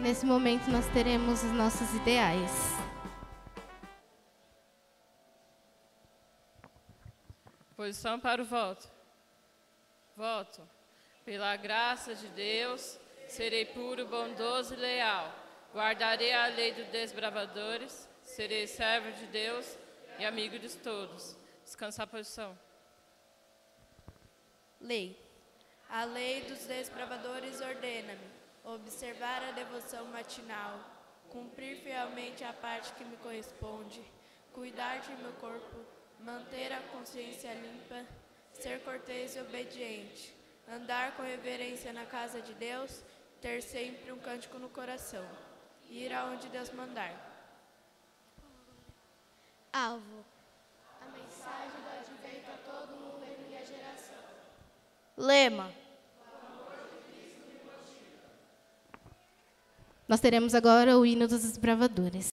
Nesse momento nós teremos os nossos ideais. Posição para o voto. Voto. Pela graça de Deus, serei puro, bondoso e leal. Guardarei a lei dos desbravadores, serei servo de Deus e amigo de todos. Descansar a posição. Lei. A lei dos desbravadores ordena-me observar a devoção matinal, cumprir fielmente a parte que me corresponde, cuidar de meu corpo, manter a consciência limpa, ser cortês e obediente, andar com reverência na casa de Deus, ter sempre um cântico no coração, ir aonde Deus mandar. Alvo. A mensagem do advento a todo mundo em minha geração. Lema. Nós teremos agora o hino dos desbravadores.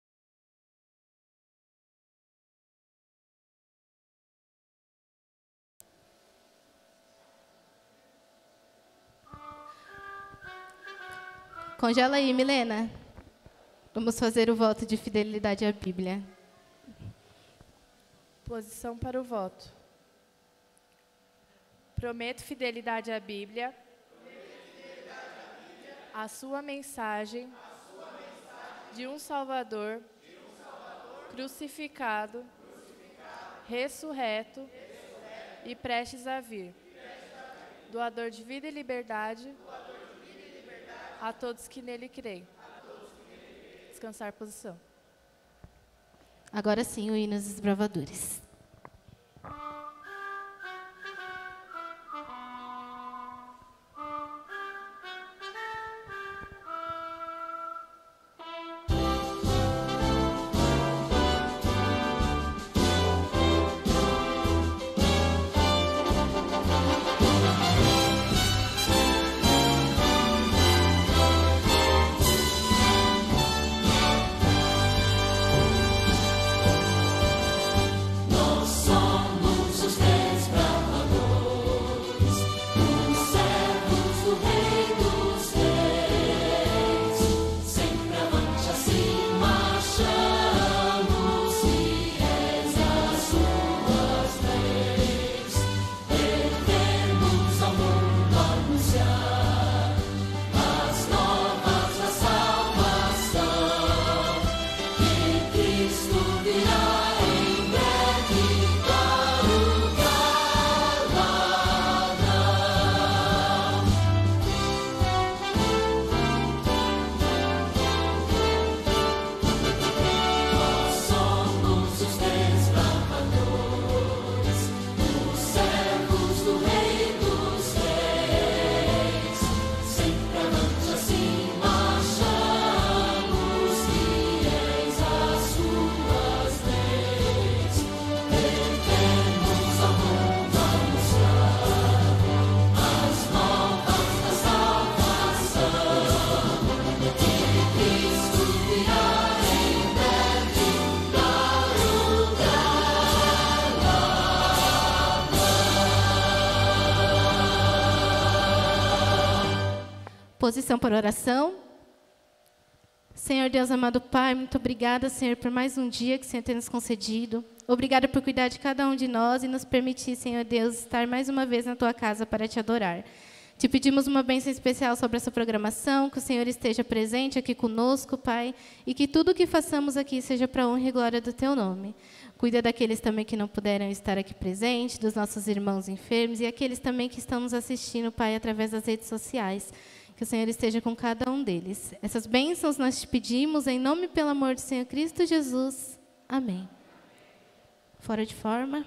Congela aí, Milena. Vamos fazer o voto de fidelidade à Bíblia. Posição para o voto. Prometo fidelidade à Bíblia, a sua mensagem de um Salvador crucificado, ressurreto e prestes a vir, doador de vida e liberdade a todos que nele creem. Descansar a posição. Agora sim, o hino dos desbravadores. Posição para oração. Senhor Deus, amado Pai, muito obrigada, Senhor, por mais um dia que o Senhor tem nos concedido. Obrigada por cuidar de cada um de nós e nos permitir, Senhor Deus, estar mais uma vez na Tua casa para Te adorar. Te pedimos uma bênção especial sobre essa programação, que o Senhor esteja presente aqui conosco, Pai, e que tudo o que façamos aqui seja para a honra e glória do Teu nome. Cuida daqueles também que não puderam estar aqui presentes, dos nossos irmãos enfermos e aqueles também que estão nos assistindo, Pai, através das redes sociais. Que o Senhor esteja com cada um deles. Essas bênçãos nós te pedimos em nome e pelo amor do Senhor Cristo Jesus. Amém. Fora de forma.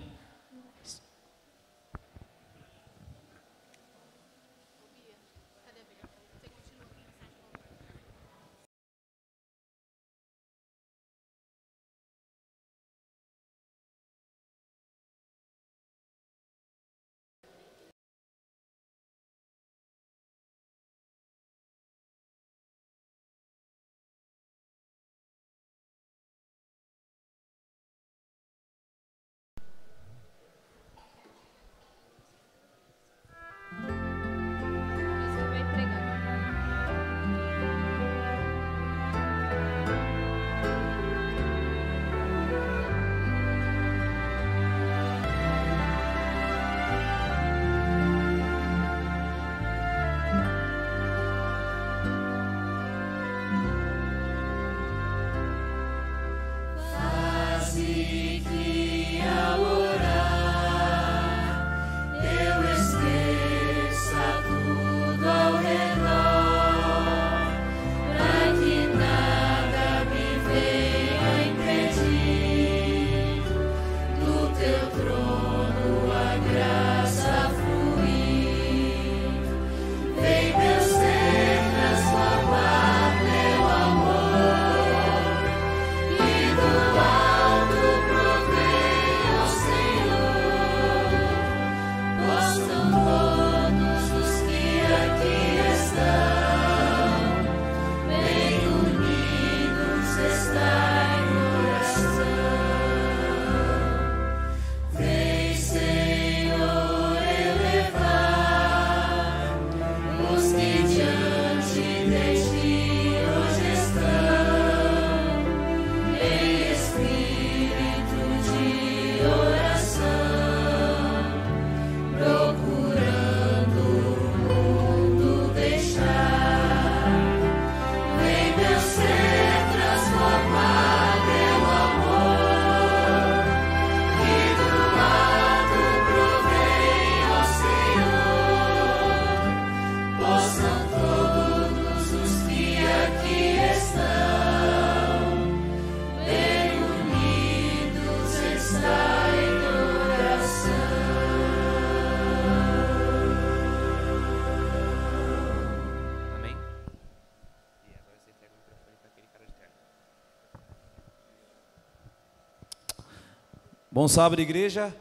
Bom sábado, igreja.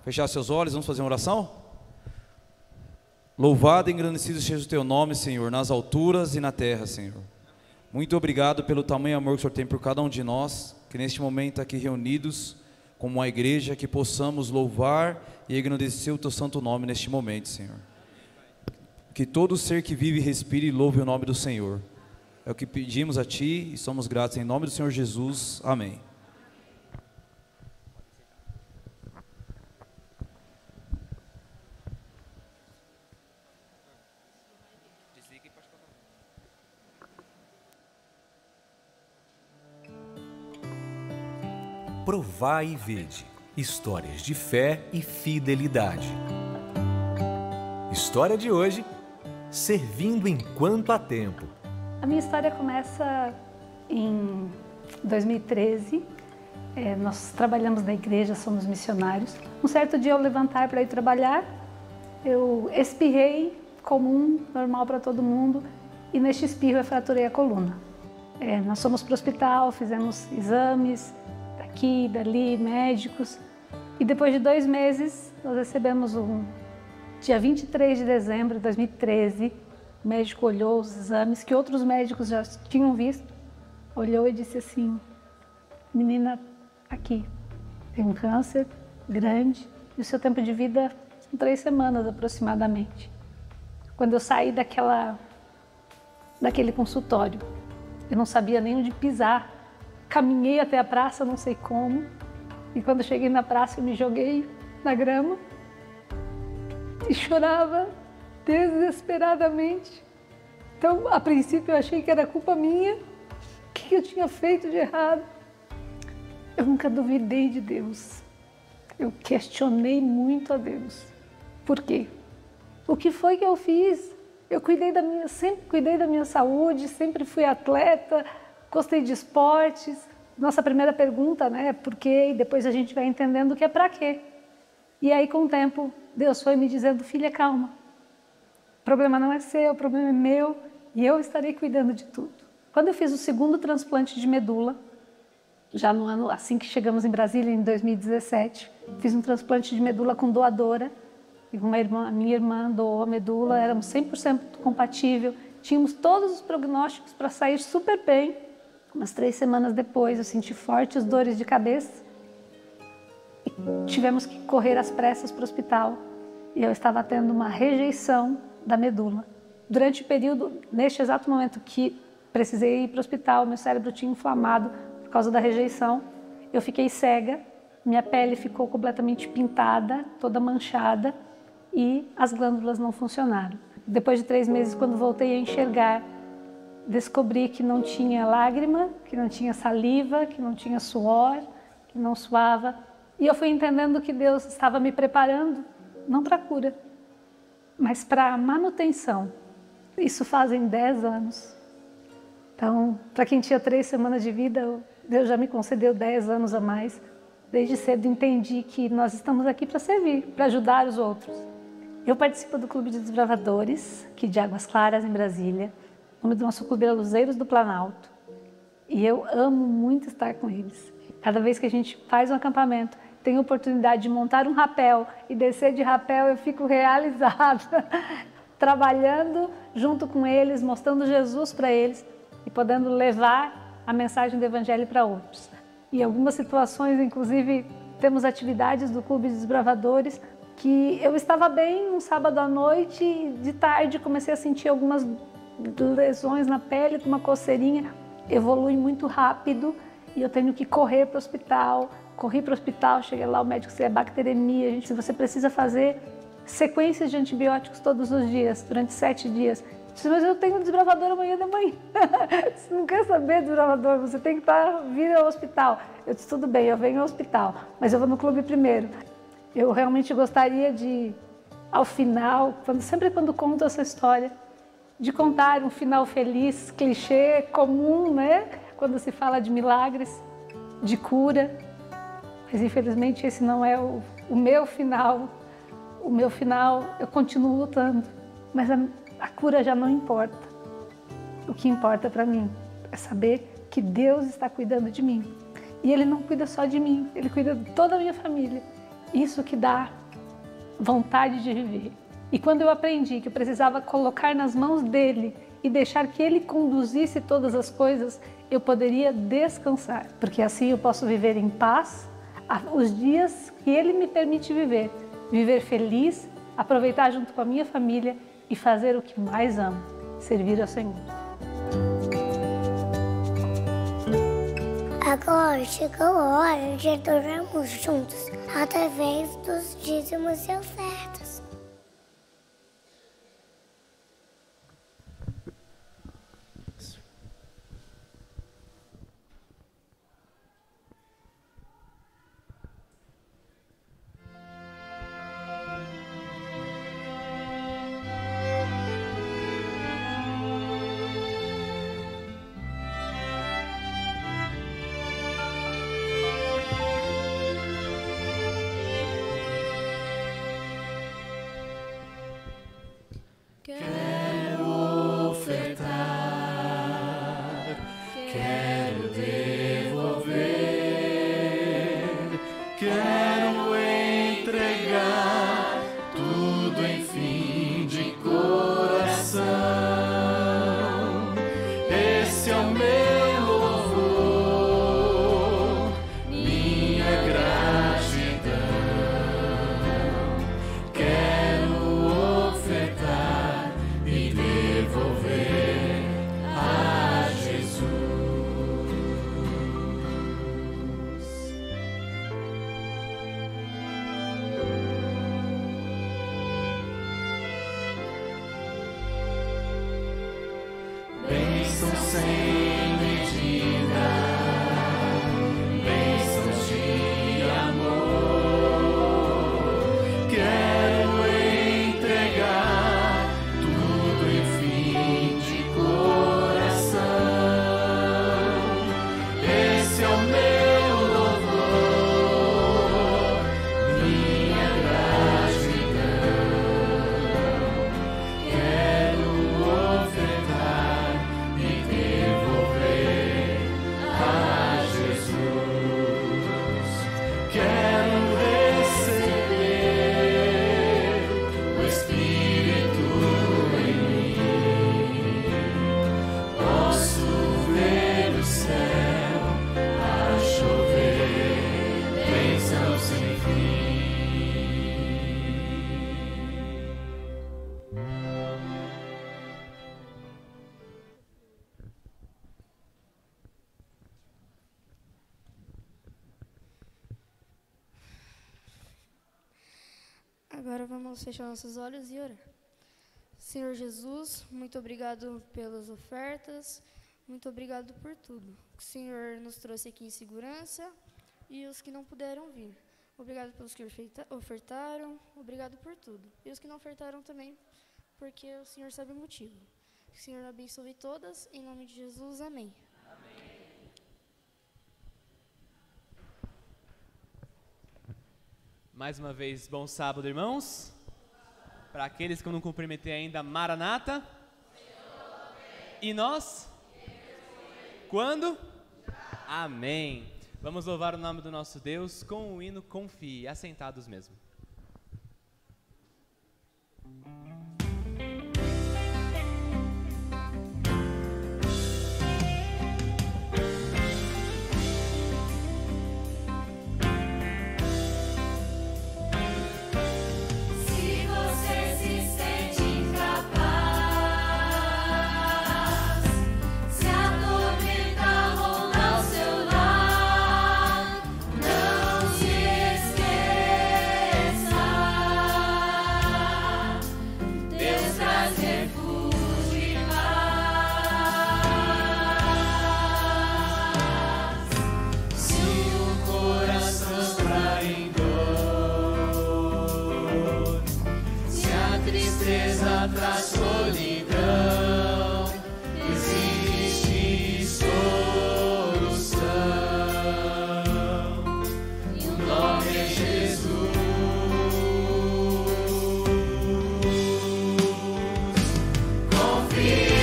Fechar seus olhos, vamos fazer uma oração? Louvado e engrandecido seja o teu nome, Senhor, nas alturas e na terra, Senhor. Muito obrigado pelo tamanho amor que o Senhor tem por cada um de nós, que neste momento aqui reunidos, como uma igreja, que possamos louvar e engrandecer o teu santo nome neste momento, Senhor. Que todo ser que vive, respire e louve o nome do Senhor. É o que pedimos a Ti e somos gratos em nome do Senhor Jesus. Amém. Provai e vede, histórias de fé e fidelidade. História de hoje, servindo enquanto há tempo. A minha história começa em 2013. Nós trabalhamos na igreja, somos missionários. Um certo dia, ao levantar para ir trabalhar, eu espirrei, comum, normal para todo mundo, e neste espirro eu fraturei a coluna. Nós fomos para o hospital, fizemos exames, daqui, dali, médicos, e depois de 2 meses, nós recebemos dia 23 de dezembro de 2013, o médico olhou os exames que outros médicos já tinham visto, olhou e disse assim: menina, aqui, tem um câncer grande e o seu tempo de vida são 3 semanas aproximadamente. Quando eu saí daquele consultório, eu não sabia nem onde pisar. Caminhei até a praça, não sei como, e quando cheguei na praça eu me joguei na grama e chorava desesperadamente. Então, a princípio eu achei que era culpa minha, o que eu tinha feito de errado. Eu nunca duvidei de Deus, eu questionei muito a Deus. Por quê? O que foi que eu fiz? Eu sempre cuidei da minha saúde, sempre fui atleta, gostei de esportes. Nossa primeira pergunta, né, por quê? E depois a gente vai entendendo que é para quê. E aí, com o tempo, Deus foi me dizendo: filha, calma. O problema não é seu, o problema é meu e eu estarei cuidando de tudo. Quando eu fiz o 2º transplante de medula, já no ano, assim que chegamos em Brasília, em 2017, fiz um transplante de medula com doadora. E minha irmã doou a medula, éramos 100% compatível, tínhamos todos os prognósticos para sair super bem. Umas 3 semanas depois, eu senti fortes dores de cabeça e tivemos que correr às pressas para o hospital. E eu estava tendo uma rejeição da medula. Durante o período, neste exato momento que precisei ir para o hospital, meu cérebro tinha inflamado por causa da rejeição. Eu fiquei cega, minha pele ficou completamente pintada, toda manchada, e as glândulas não funcionaram. Depois de 3 meses, quando voltei a enxergar, descobri que não tinha lágrima, que não tinha saliva, que não tinha suor, que não suava. E eu fui entendendo que Deus estava me preparando, não para a cura, mas para a manutenção. Isso fazem 10 anos. Então, para quem tinha 3 semanas de vida, Deus já me concedeu 10 anos a mais. Desde cedo entendi que nós estamos aqui para servir, para ajudar os outros. Eu participo do Clube de Desbravadores, aqui de Águas Claras, em Brasília. O nome do nosso clube é Luzeiros do Planalto. E eu amo muito estar com eles. Cada vez que a gente faz um acampamento, tenho a oportunidade de montar um rapel e descer de rapel, eu fico realizada. Trabalhando junto com eles, mostrando Jesus para eles e podendo levar a mensagem do Evangelho para outros. Em algumas situações, inclusive, temos atividades do Clube de Desbravadores que eu estava bem um sábado à noite e de tarde comecei a sentir algumas lesões na pele, uma coceirinha, evolui muito rápido e eu tenho que correr para o hospital. Corri para o hospital, cheguei lá, o médico disse: é bacteremia, você precisa fazer sequências de antibióticos todos os dias, durante 7 dias. Eu disse: mas eu tenho um desbravador amanhã de manhã. Você não quer saber do desbravador, você tem que vir ao hospital. Eu disse: tudo bem, eu venho ao hospital, mas eu vou no clube primeiro. Eu realmente gostaria de, ao final, sempre quando conto essa história, de contar um final feliz, clichê, comum, né? Quando se fala de milagres, de cura. Mas infelizmente esse não é o meu final. O meu final, eu continuo lutando, mas a cura já não importa. O que importa para mim é saber que Deus está cuidando de mim. E Ele não cuida só de mim, Ele cuida de toda a minha família. Isso que dá vontade de viver. E quando eu aprendi que eu precisava colocar nas mãos dEle e deixar que Ele conduzisse todas as coisas, eu poderia descansar, porque assim eu posso viver em paz os dias que Ele me permite viver feliz, aproveitar junto com a minha família e fazer o que mais amo, servir ao Senhor. Agora chegou a hora de adorarmos juntos, através dos dízimos e ofertas. Quero ofertar, quero devolver, quero entregar tudo, enfim, de coração. Esse é o meu louvor, minha gratidão. Quero ofertar e devolver a Jesus. Bênçãos sem medida, bênçãos de amor. Quero entregar tudo, enfim, de coração. Esse é o meu louvor, minha gratidão. Quero ofertar e devolver a Jesus. Quero receber o Espírito em mim. Posso ver o céu a chover, bênçãos sem fim. Agora vamos fechar nossos olhos e orar. Senhor Jesus, muito obrigado pelas ofertas, muito obrigado por tudo. O Senhor nos trouxe aqui em segurança e os que não puderam vir. Obrigado pelos que ofertaram, obrigado por tudo. E os que não ofertaram também, porque o Senhor sabe o motivo. Que o Senhor abençoe todas, em nome de Jesus, amém. Mais uma vez, bom sábado, irmãos. Para aqueles que eu não cumprimentei ainda, Maranata. E nós? Quando? Amém. Vamos louvar o nome do nosso Deus com o hino Confie, assentados mesmo. Se você se sente incapaz, se a tormenta rola ao seu lado, não se esqueça. Deus traz refúgio e paz. Se o coração está em dor, se a tristeza traz solidão, existe solução. E o nome é Jesus. Confie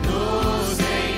no Senhor.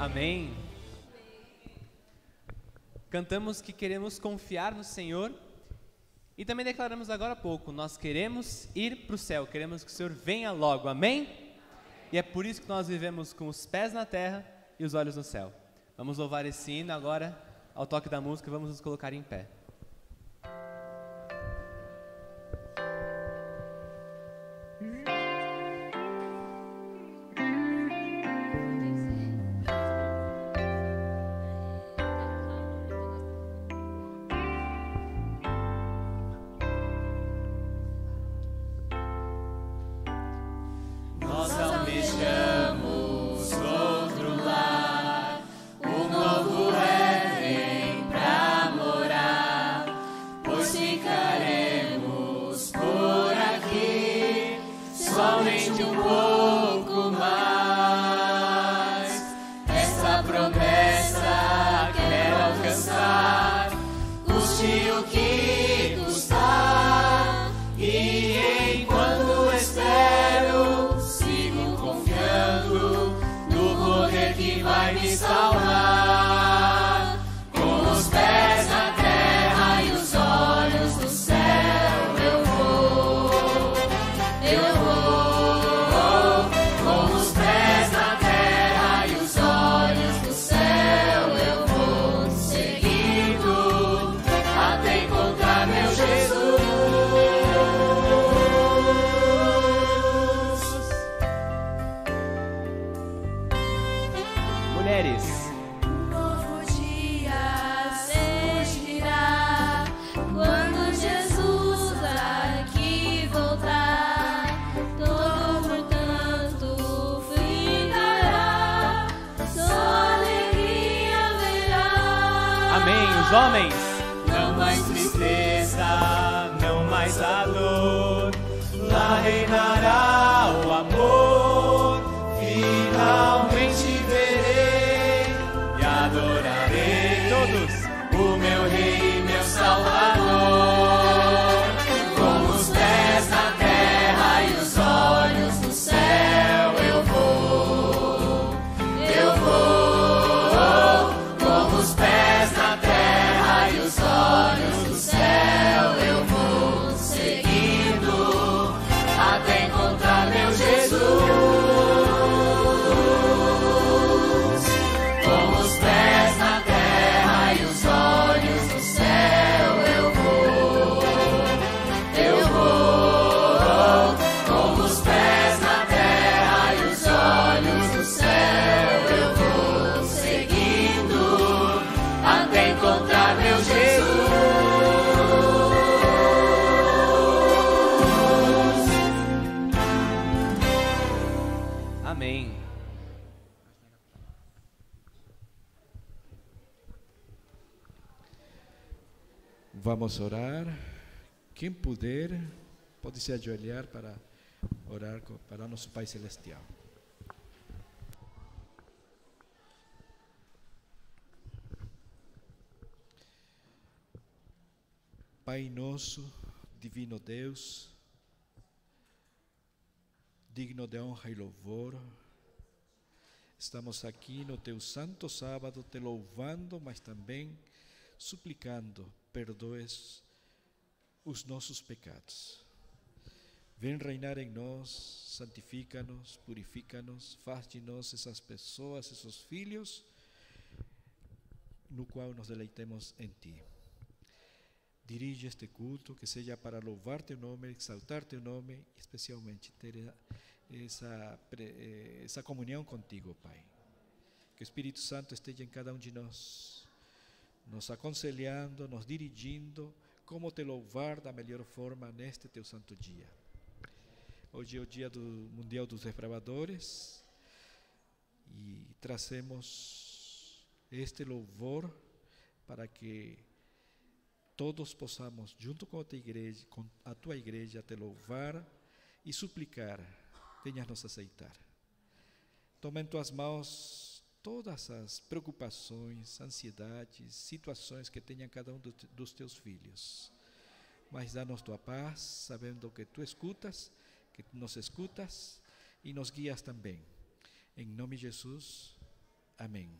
Amém. Cantamos que queremos confiar no Senhor e também declaramos agora há pouco, nós queremos ir para o céu, queremos que o Senhor venha logo, amém? E é por isso que nós vivemos com os pés na terra e os olhos no céu. Vamos louvar esse hino agora, ao toque da música, vamos nos colocar em pé. Homens, não mais tristeza, não mais a dor, lá reinará o amor, finalmente verei e adorarei todos o meu Rei e meu Salvador, com os pés na terra e os olhos no céu eu vou, com os pés na terra. Olhos do céu eu vou seguindo até encontrar meu Jesus. Com os pés na terra e os olhos no céu eu vou, com os pés na terra e os olhos no céu eu vou seguindo até encontrar meu Jesus. Amém. Vamos orar. Quem puder, pode se ajoelhar para orar para nosso Pai Celestial. Pai nosso, divino Deus, digno de honra e louvor, estamos aqui no teu santo sábado te louvando, mas também suplicando, perdoes os nossos pecados. Vem reinar em nós, santifica-nos, purifica-nos, faz de nós essas pessoas, esses filhos, no qual nos deleitemos em Ti. Dirige este culto, que seja para louvar Teu nome, exaltar Teu nome, especialmente ter essa comunhão contigo, Pai. Que o Espírito Santo esteja em cada um de nós, nos aconselhando, nos dirigindo, como Te louvar da melhor forma neste Teu santo dia. Hoje é o dia Mundial dos Desbravadores e trazemos este louvor para que todos possamos, junto com a tua igreja, te louvar e suplicar, venhas nos aceitar. Toma em tuas mãos todas as preocupações, ansiedades, situações que tenha cada um dos teus filhos. Mas dá-nos tua paz, sabendo que tu escutas, que nos escutas e nos guias também. Em nome de Jesus, Amém.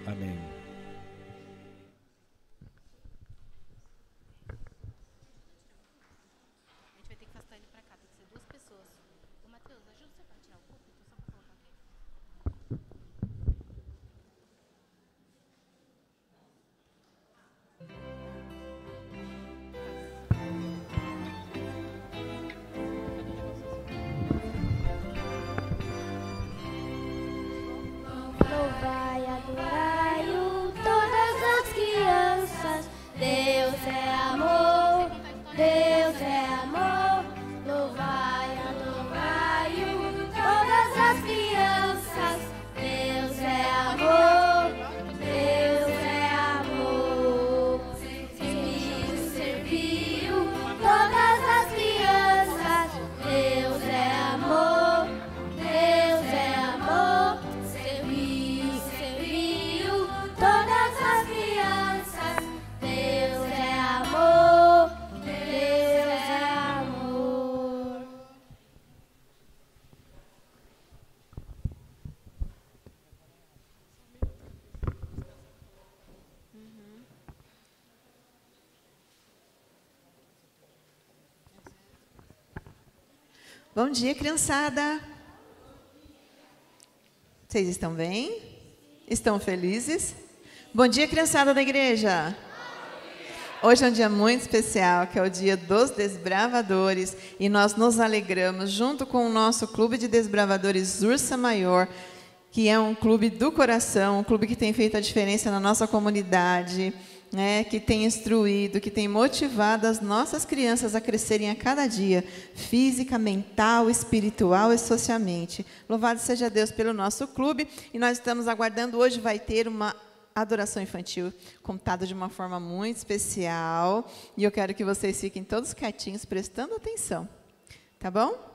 Amém. A gente vai ter que afastar ele para cá, tem que ser 2 pessoas. Ô, Matheus, ajuda você para tirar o corpo, então só para colocar aqui. Louvai, adorai-o, todas as crianças. Deus é amor, Deus é amor. Louvai, adorai-o, todas as crianças. Deus é amor, Deus é amor. Serviu todas as crianças. Deus é amor, Deus é amor. Serviu todas as crianças. Deus é amor, Deus é amor. Bom dia, criançada. Vocês estão bem? Estão felizes? Bom dia, criançada da igreja. Hoje é um dia muito especial, que é o dia dos desbravadores, e nós nos alegramos junto com o nosso clube de desbravadores Ursa Maior, que é um clube do coração, um clube que tem feito a diferença na nossa comunidade, né, que tem instruído, que tem motivado as nossas crianças a crescerem a cada dia, física, mental, espiritual e socialmente. Louvado seja Deus pelo nosso clube, e nós estamos aguardando, hoje vai ter uma adoração infantil contada de uma forma muito especial, e eu quero que vocês fiquem todos quietinhos, prestando atenção, tá bom?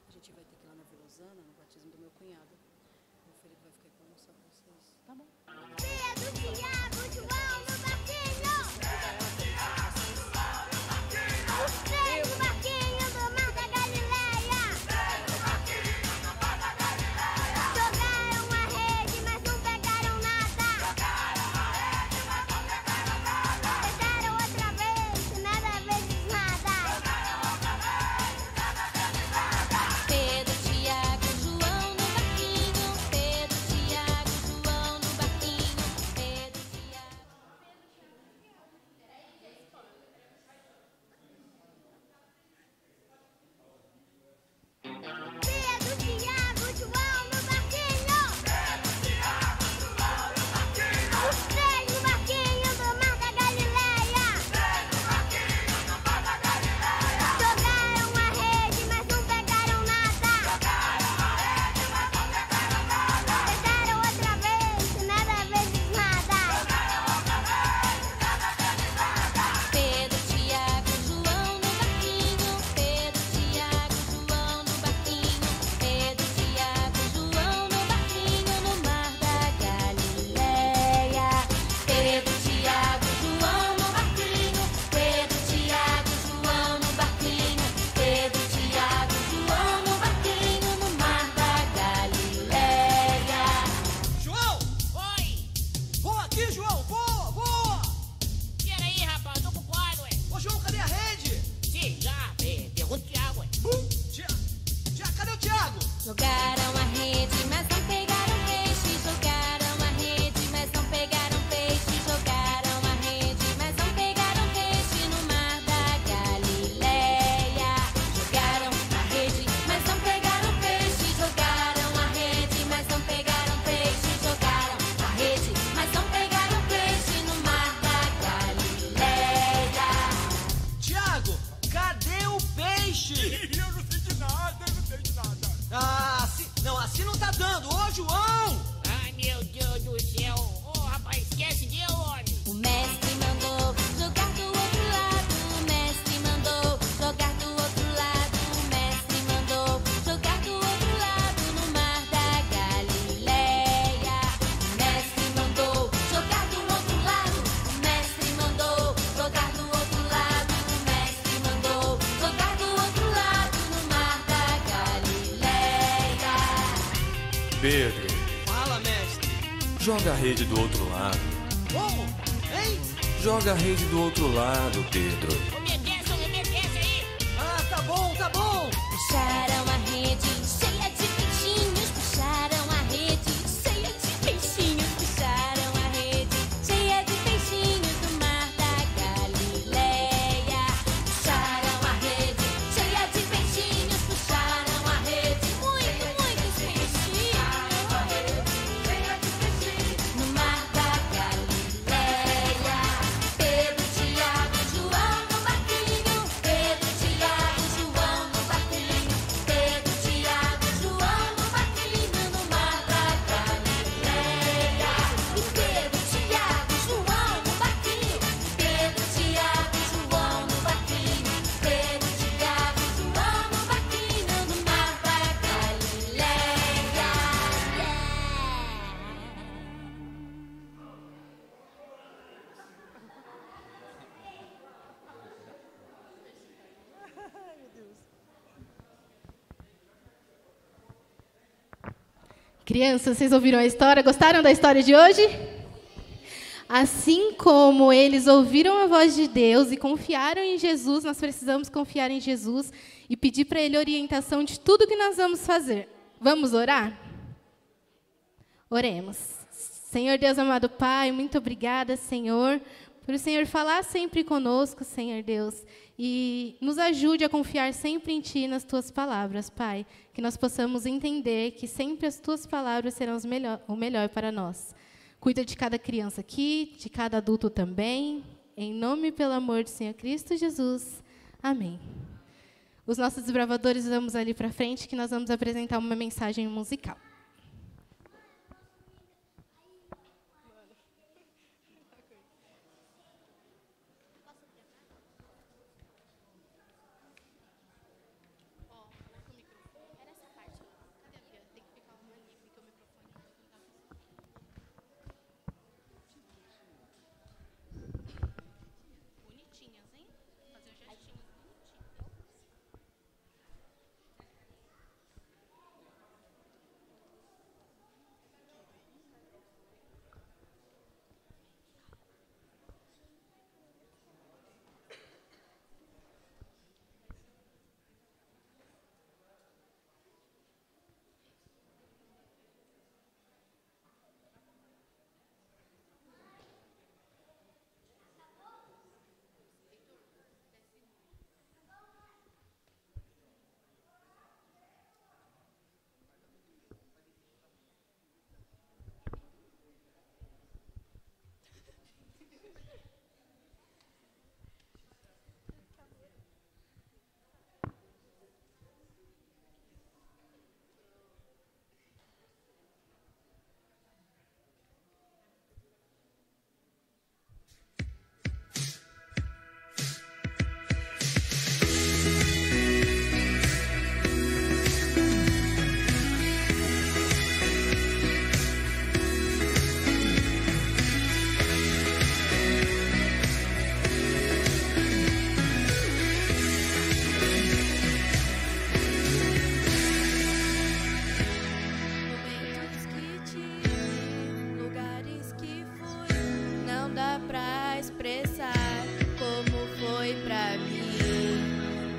A gente vai ter que ir lá na Vila Osana, no batismo do meu cunhado. O Felipe vai ficar com só vocês. Tá bom. Pedro, Tiago, João no barquinho. Os 3 no barquinho do mar da Galileia. Jogaram a rede, mas não pegaram nada. Tentaram outra vez, nada vezes nada. Pedro, Tiago, João no barquinho. Pedro, Tiago, João no barquinho. Pedro, Fala, mestre. joga a rede do outro lado. Como? Hein? Joga a rede do outro lado, Pedro. Obedece aí. Ah, tá bom, tá bom. Puxaram a rede cheia de peixinhos, puxaram a rede cheia de peixinhos, puxaram a rede cheia de peixinhos do mar da Galileia. Puxaram a rede cheia de peixinhos, puxaram a rede, muitos peixinhos no mar da Galileia. Pedro, Tiago, João no barquinho, Pedro, Tiago, João no barquinho, Pedro, Tiago, João no barquinho no mar da Galileia. E Pedro, Tiago, João no barquinho, Pedro, Tiago, João no barquinho, Pedro, Tiago, João no barquinho no mar da Galileia. Crianças, vocês ouviram a história? Gostaram da história de hoje? Assim como eles ouviram a voz de Deus e confiaram em Jesus, nós precisamos confiar em Jesus e pedir para Ele orientação de tudo que nós vamos fazer. Vamos orar? Oremos. Senhor Deus amado Pai, muito obrigada, Senhor, por o Senhor falar sempre conosco, Senhor Deus, e nos ajude a confiar sempre em Ti e nas Tuas palavras, Pai, que nós possamos entender que sempre as Tuas palavras serão o melhor para nós. Cuida de cada criança aqui, de cada adulto também, em nome e pelo amor do Senhor Cristo Jesus. Amém. Os nossos desbravadores, vamos ali para frente, que nós vamos apresentar uma mensagem musical.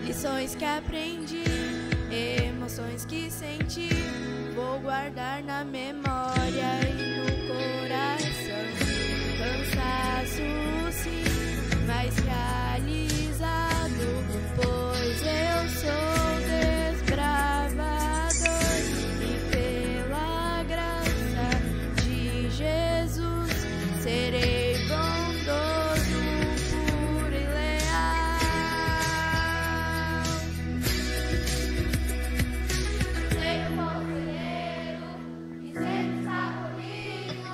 Lições que aprendi, emoções que senti, vou guardar na memória e no coração. Cansaço sim, mas realizado, pois eu sou desbravador e pela graça de Jesus serei bondoso, puro e leal. Sei o conselheiro e sempre está comigo.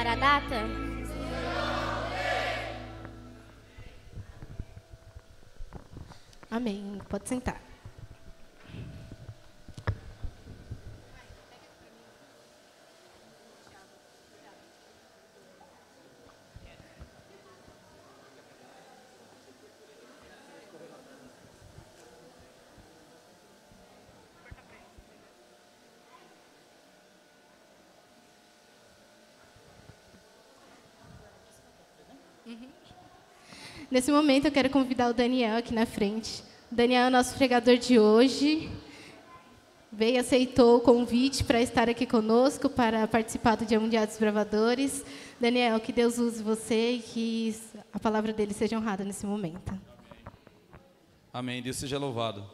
Maranata? Amém. Pode sentar. Nesse momento, eu quero convidar o Daniel aqui na frente. O Daniel é o nosso pregador de hoje. Veio, aceitou o convite para estar aqui conosco, para participar do Dia Mundial dos Bravadores. Daniel, que Deus use você e que a palavra dele seja honrada nesse momento. Amém. Deus seja louvado.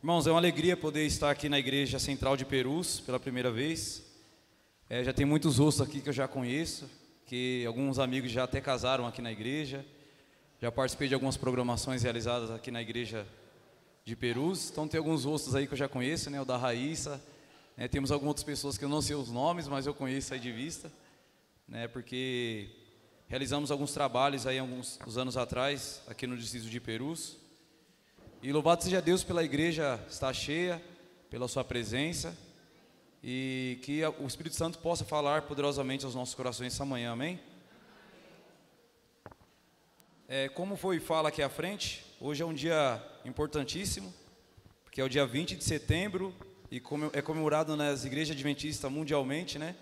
Irmãos, é uma alegria poder estar aqui na Igreja Central de Perus pela primeira vez. Já tem muitos rostos aqui que eu já conheço, que alguns amigos já até casaram aqui na igreja. Já participei de algumas programações realizadas aqui na Igreja de Perus. Então tem alguns rostos aí que eu já conheço, né? O da Raíssa. Temos algumas outras pessoas que eu não sei os nomes, mas eu conheço aí de vista, né? Porque realizamos alguns trabalhos aí alguns anos atrás, aqui no distrito de Perus. E louvado seja Deus pela igreja estar cheia, pela sua presença. E que o Espírito Santo possa falar poderosamente aos nossos corações essa manhã, amém? Como foi fala aqui à frente, hoje é um dia importantíssimo, porque é o dia 20 de setembro e é comemorado nas igrejas adventistas mundialmente, né?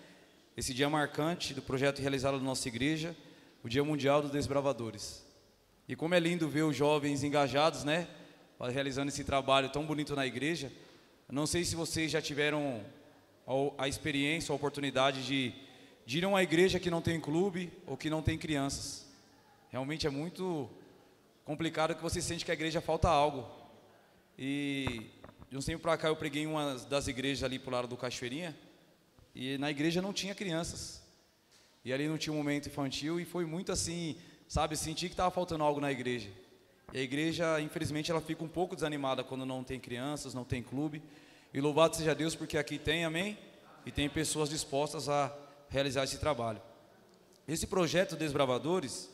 Esse dia marcante do projeto realizado na nossa igreja, o Dia Mundial dos Desbravadores. E como é lindo ver os jovens engajados, né? Realizando esse trabalho tão bonito na igreja. Não sei se vocês já tiveram a experiência, a oportunidade de ir a uma igreja que não tem clube ou que não tem crianças. Realmente é muito complicado, que você sente que a igreja falta algo. E de um tempo para cá eu preguei em uma das igrejas ali pro lado do Cachoeirinha, e na igreja não tinha crianças. E ali não tinha um momento infantil, e foi muito assim, sabe, senti que estava faltando algo na igreja. E a igreja, infelizmente, ela fica um pouco desanimada quando não tem crianças, não tem clube. E louvado seja Deus, porque aqui tem, amém? E tem pessoas dispostas a realizar esse trabalho. Esse projeto Desbravadores,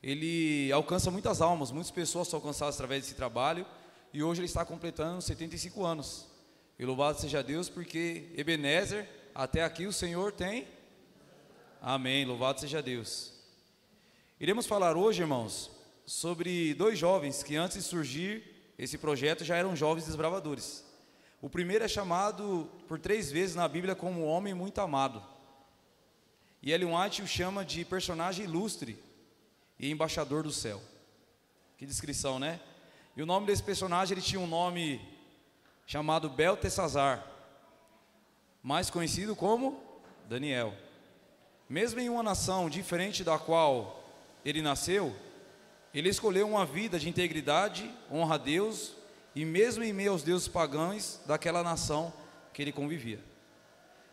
ele alcança muitas almas, muitas pessoas são alcançadas através desse trabalho. E hoje ele está completando 75 anos. E louvado seja Deus, porque Ebenezer, até aqui o Senhor tem. Amém, louvado seja Deus. Iremos falar hoje, irmãos, sobre dois jovens que antes de surgir esse projeto já eram jovens desbravadores. O primeiro é chamado por 3 vezes na Bíblia como um homem muito amado. E Ellen White o chama de personagem ilustre e embaixador do céu. Que descrição, né? E o nome desse personagem, ele tinha um nome chamado Beltesazar, mais conhecido como Daniel. Mesmo em uma nação diferente da qual ele nasceu, ele escolheu uma vida de integridade, honra a Deus, e mesmo em meio aos deuses pagãos daquela nação que ele convivia.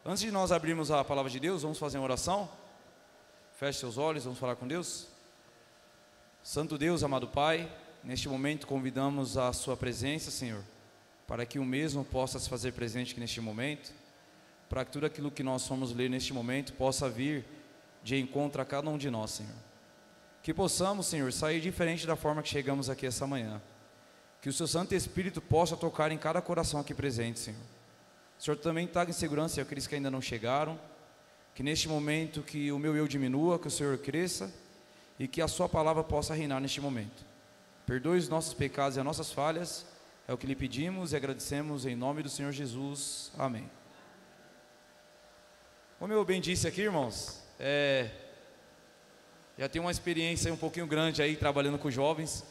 Antes de nós abrirmos a palavra de Deus, vamos fazer uma oração. Feche seus olhos, vamos falar com Deus. Santo Deus, amado Pai, neste momento convidamos a sua presença, Senhor, para que o mesmo possa se fazer presente aqui neste momento, para que tudo aquilo que nós vamos ler neste momento possa vir de encontro a cada um de nós, Senhor. Que possamos, Senhor, sair diferente da forma que chegamos aqui essa manhã. Que o seu Santo Espírito possa tocar em cada coração aqui presente, Senhor. O Senhor também traga em segurança aqueles que ainda não chegaram. Que neste momento que o meu eu diminua, que o Senhor cresça e que a sua palavra possa reinar neste momento. Perdoe os nossos pecados e as nossas falhas. É o que lhe pedimos e agradecemos em nome do Senhor Jesus. Amém. Como eu bem disse aqui, irmãos, já tenho uma experiência um pouquinho grande aí trabalhando com jovens.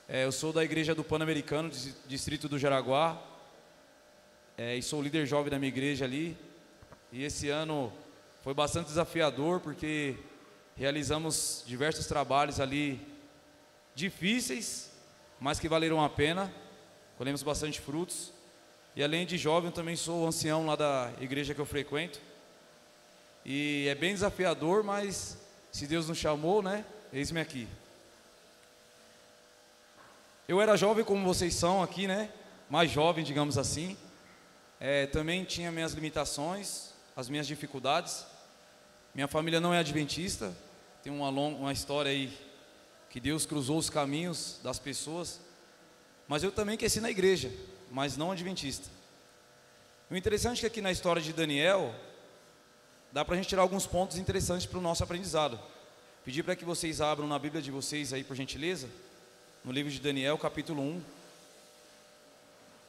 Eu sou da igreja do Pan-Americano, distrito do Jaraguá, e sou líder jovem da minha igreja ali. E esse ano foi bastante desafiador, porque realizamos diversos trabalhos ali difíceis, mas que valeram a pena. Colhemos bastante frutos. E além de jovem, eu também sou ancião lá da igreja que eu frequento. E é bem desafiador, mas se Deus nos chamou, né? Eis-me aqui. Eu era jovem como vocês são aqui, né? Mais jovem, digamos assim. Também tinha minhas limitações, as minhas dificuldades. Minha família não é adventista, tem uma história aí que Deus cruzou os caminhos das pessoas, mas eu também cresci na igreja, mas não adventista. O interessante é que aqui na história de Daniel, dá para a gente tirar alguns pontos interessantes para o nosso aprendizado. Pedir para que vocês abram na Bíblia de vocês aí, por gentileza, no livro de Daniel, capítulo 1.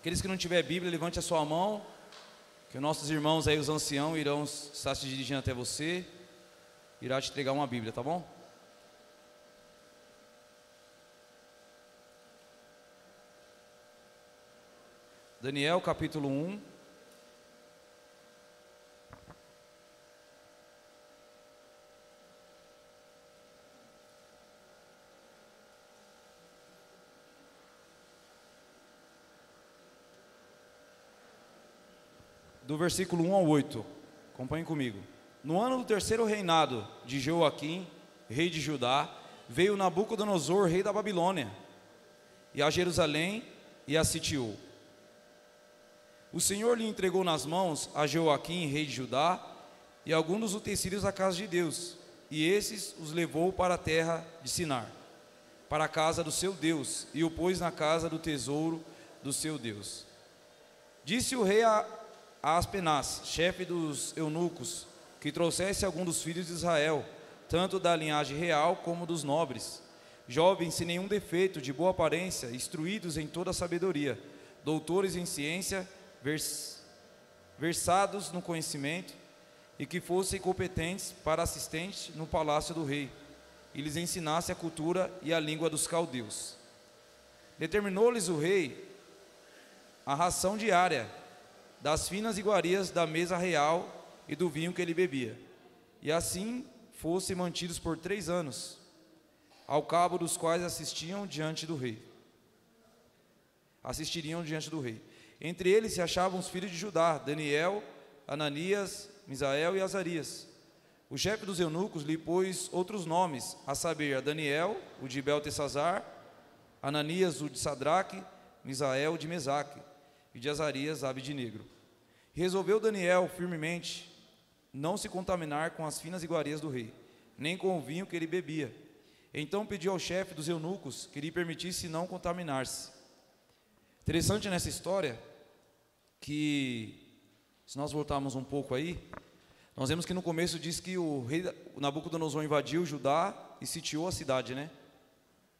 Aqueles que não tiver Bíblia, levante a sua mão, que nossos irmãos aí, os anciãos, irão estar se dirigindo até você, irá te entregar uma Bíblia, tá bom? Daniel, capítulo 1. Do versículo 1 ao 8, acompanhem comigo. No ano do terceiro reinado de Joaquim, rei de Judá, veio Nabucodonosor, rei da Babilônia, e a Jerusalém e a sitiou. O Senhor lhe entregou nas mãos a Joaquim, rei de Judá, e alguns dos utensílios da casa de Deus, e esses os levou para a terra de Sinar, para a casa do seu Deus, e o pôs na casa do tesouro do seu Deus. Disse o rei a Aspenaz, chefe dos eunucos, que trouxesse algum dos filhos de Israel, tanto da linhagem real como dos nobres, jovens sem nenhum defeito, de boa aparência, instruídos em toda a sabedoria, doutores em ciência, versados no conhecimento, e que fossem competentes para assistentes no palácio do rei, e lhes ensinasse a cultura e a língua dos caldeus. Determinou-lhes o rei a ração diária das finas iguarias da mesa real e do vinho que ele bebia, e assim fossem mantidos por 3 anos, ao cabo dos quais assistiriam diante do rei. Entre eles se achavam os filhos de Judá, Daniel, Ananias, Misael e Azarias. O chefe dos eunucos lhe pôs outros nomes, a saber, a Daniel, o de Beltesazar, Ananias, o de Sadraque, Misael, o de Mesaque, e de Azarias, Abednego. Resolveu Daniel firmemente não se contaminar com as finas iguarias do rei, nem com o vinho que ele bebia. Então pediu ao chefe dos eunucos que lhe permitisse não contaminar-se. Interessante nessa história que, se nós voltarmos um pouco aí, nós vemos que no começo diz que o rei Nabucodonosor invadiu Judá e sitiou a cidade, né?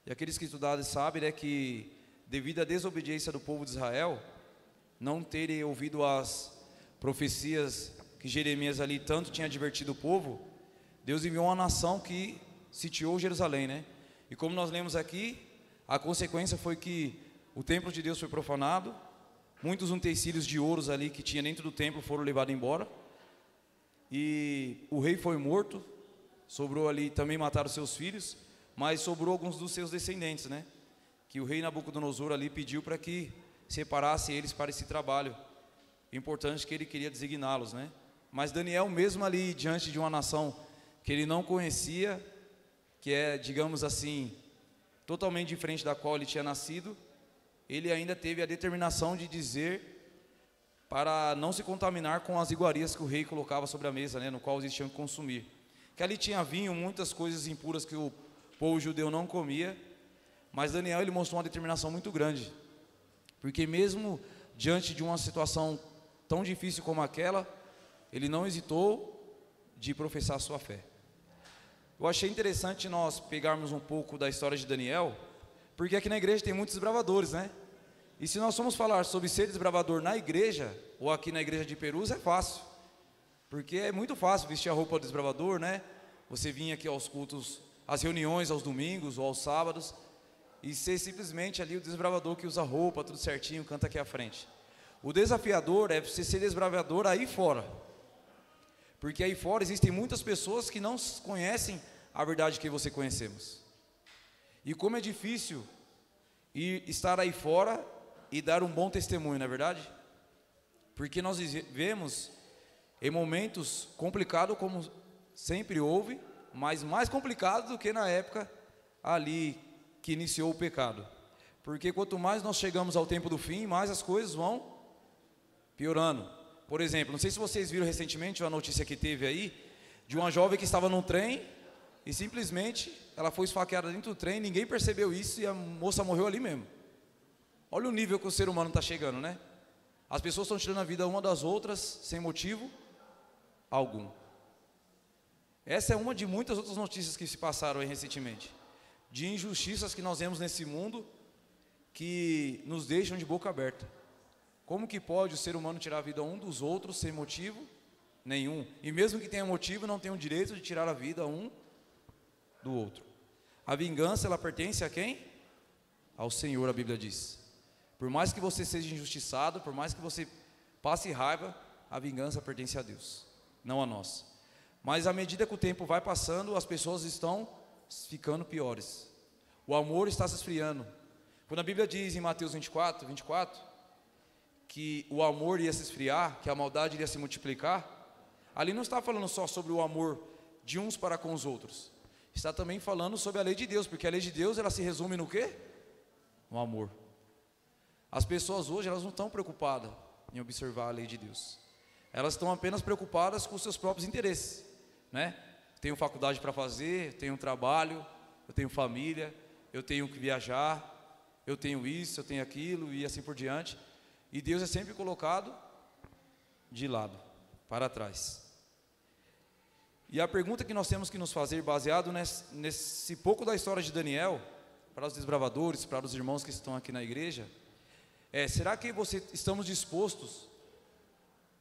E aqueles que estudaram sabem, né, que devido à desobediência do povo de Israel, não terem ouvido as profecias que Jeremias ali tanto tinha advertido o povo, Deus enviou uma nação que sitiou Jerusalém, né? E como nós lemos aqui, a consequência foi que o templo de Deus foi profanado, muitos utensílios de ouros ali que tinha dentro do templo foram levados embora, e o rei foi morto, sobrou ali, também mataram seus filhos, mas sobrou alguns dos seus descendentes, né? Que o rei Nabucodonosor ali pediu para que separasse eles para esse trabalho importante que ele queria designá-los, né? Mas Daniel, mesmo ali diante de uma nação que ele não conhecia, que é, digamos assim, totalmente diferente da qual ele tinha nascido, ele ainda teve a determinação de dizer para não se contaminar com as iguarias que o rei colocava sobre a mesa, né, no qual eles tinham que consumir. Que ali tinha vinho, muitas coisas impuras que o povo judeu não comia, mas Daniel ele mostrou uma determinação muito grande, porque mesmo diante de uma situação tão difícil como aquela, ele não hesitou de professar sua fé. Eu achei interessante nós pegarmos um pouco da história de Daniel, porque aqui na igreja tem muitos desbravadores, né? E se nós formos falar sobre ser desbravador na igreja, ou aqui na igreja de Perus, é fácil. Porque é muito fácil vestir a roupa do desbravador, né? Você vir aqui aos cultos, às reuniões, aos domingos ou aos sábados, e ser simplesmente ali o desbravador que usa roupa, tudo certinho, canta aqui à frente. O desafiador é você ser desbravador aí fora. Porque aí fora existem muitas pessoas que não conhecem a verdade que você conhecemos. E como é difícil estar aí fora e dar um bom testemunho, não é verdade? Porque nós vivemos em momentos complicados, como sempre houve, mas mais complicado do que na época ali que iniciou o pecado. Porque quanto mais nós chegamos ao tempo do fim, mais as coisas vão piorando. Por exemplo, não sei se vocês viram recentemente uma notícia que teve aí, de uma jovem que estava num trem e simplesmente ela foi esfaqueada dentro do trem, ninguém percebeu isso e a moça morreu ali mesmo. Olha o nível que o ser humano está chegando, né? As pessoas estão tirando a vida uma das outras sem motivo algum. Essa é uma de muitas outras notícias que se passaram aí recentemente, de injustiças que nós vemos nesse mundo que nos deixam de boca aberta. Como que pode o ser humano tirar a vida um dos outros sem motivo nenhum? E mesmo que tenha motivo, não tem o direito de tirar a vida um do outro. A vingança, ela pertence a quem? Ao Senhor, a Bíblia diz. Por mais que você seja injustiçado, por mais que você passe raiva, a vingança pertence a Deus, não a nós. Mas à medida que o tempo vai passando, as pessoas estão ficando piores. O amor está se esfriando. Quando a Bíblia diz em Mateus 24, que o amor ia se esfriar, que a maldade iria se multiplicar, ali não está falando só sobre o amor de uns para com os outros. Está também falando sobre a lei de Deus, porque a lei de Deus, ela se resume no quê? No amor. As pessoas hoje, elas não estão preocupadas em observar a lei de Deus. Elas estão apenas preocupadas com os seus próprios interesses, né? Tenho faculdade para fazer, tenho trabalho, eu tenho família, eu tenho que viajar, eu tenho isso, eu tenho aquilo e assim por diante. E Deus é sempre colocado de lado, para trás. E a pergunta que nós temos que nos fazer, baseado nesse pouco da história de Daniel, para os desbravadores, para os irmãos que estão aqui na igreja, será que estamos dispostos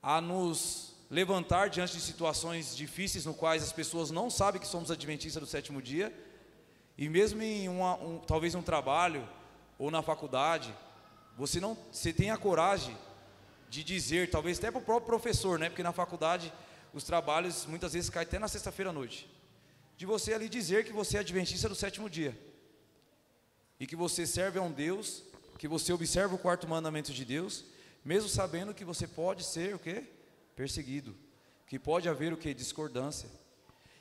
a nos levantar diante de situações difíceis no quais as pessoas não sabem que somos adventistas do sétimo dia, e mesmo em talvez um trabalho ou na faculdade, você tem a coragem de dizer, talvez até para o próprio professor, né? Porque na faculdade os trabalhos muitas vezes caem até na sexta-feira à noite, de você ali dizer que você é adventista do sétimo dia e que você serve a um Deus, que você observa o quarto mandamento de Deus, mesmo sabendo que você pode ser o quê? Perseguido, que pode haver o quê? Discordância.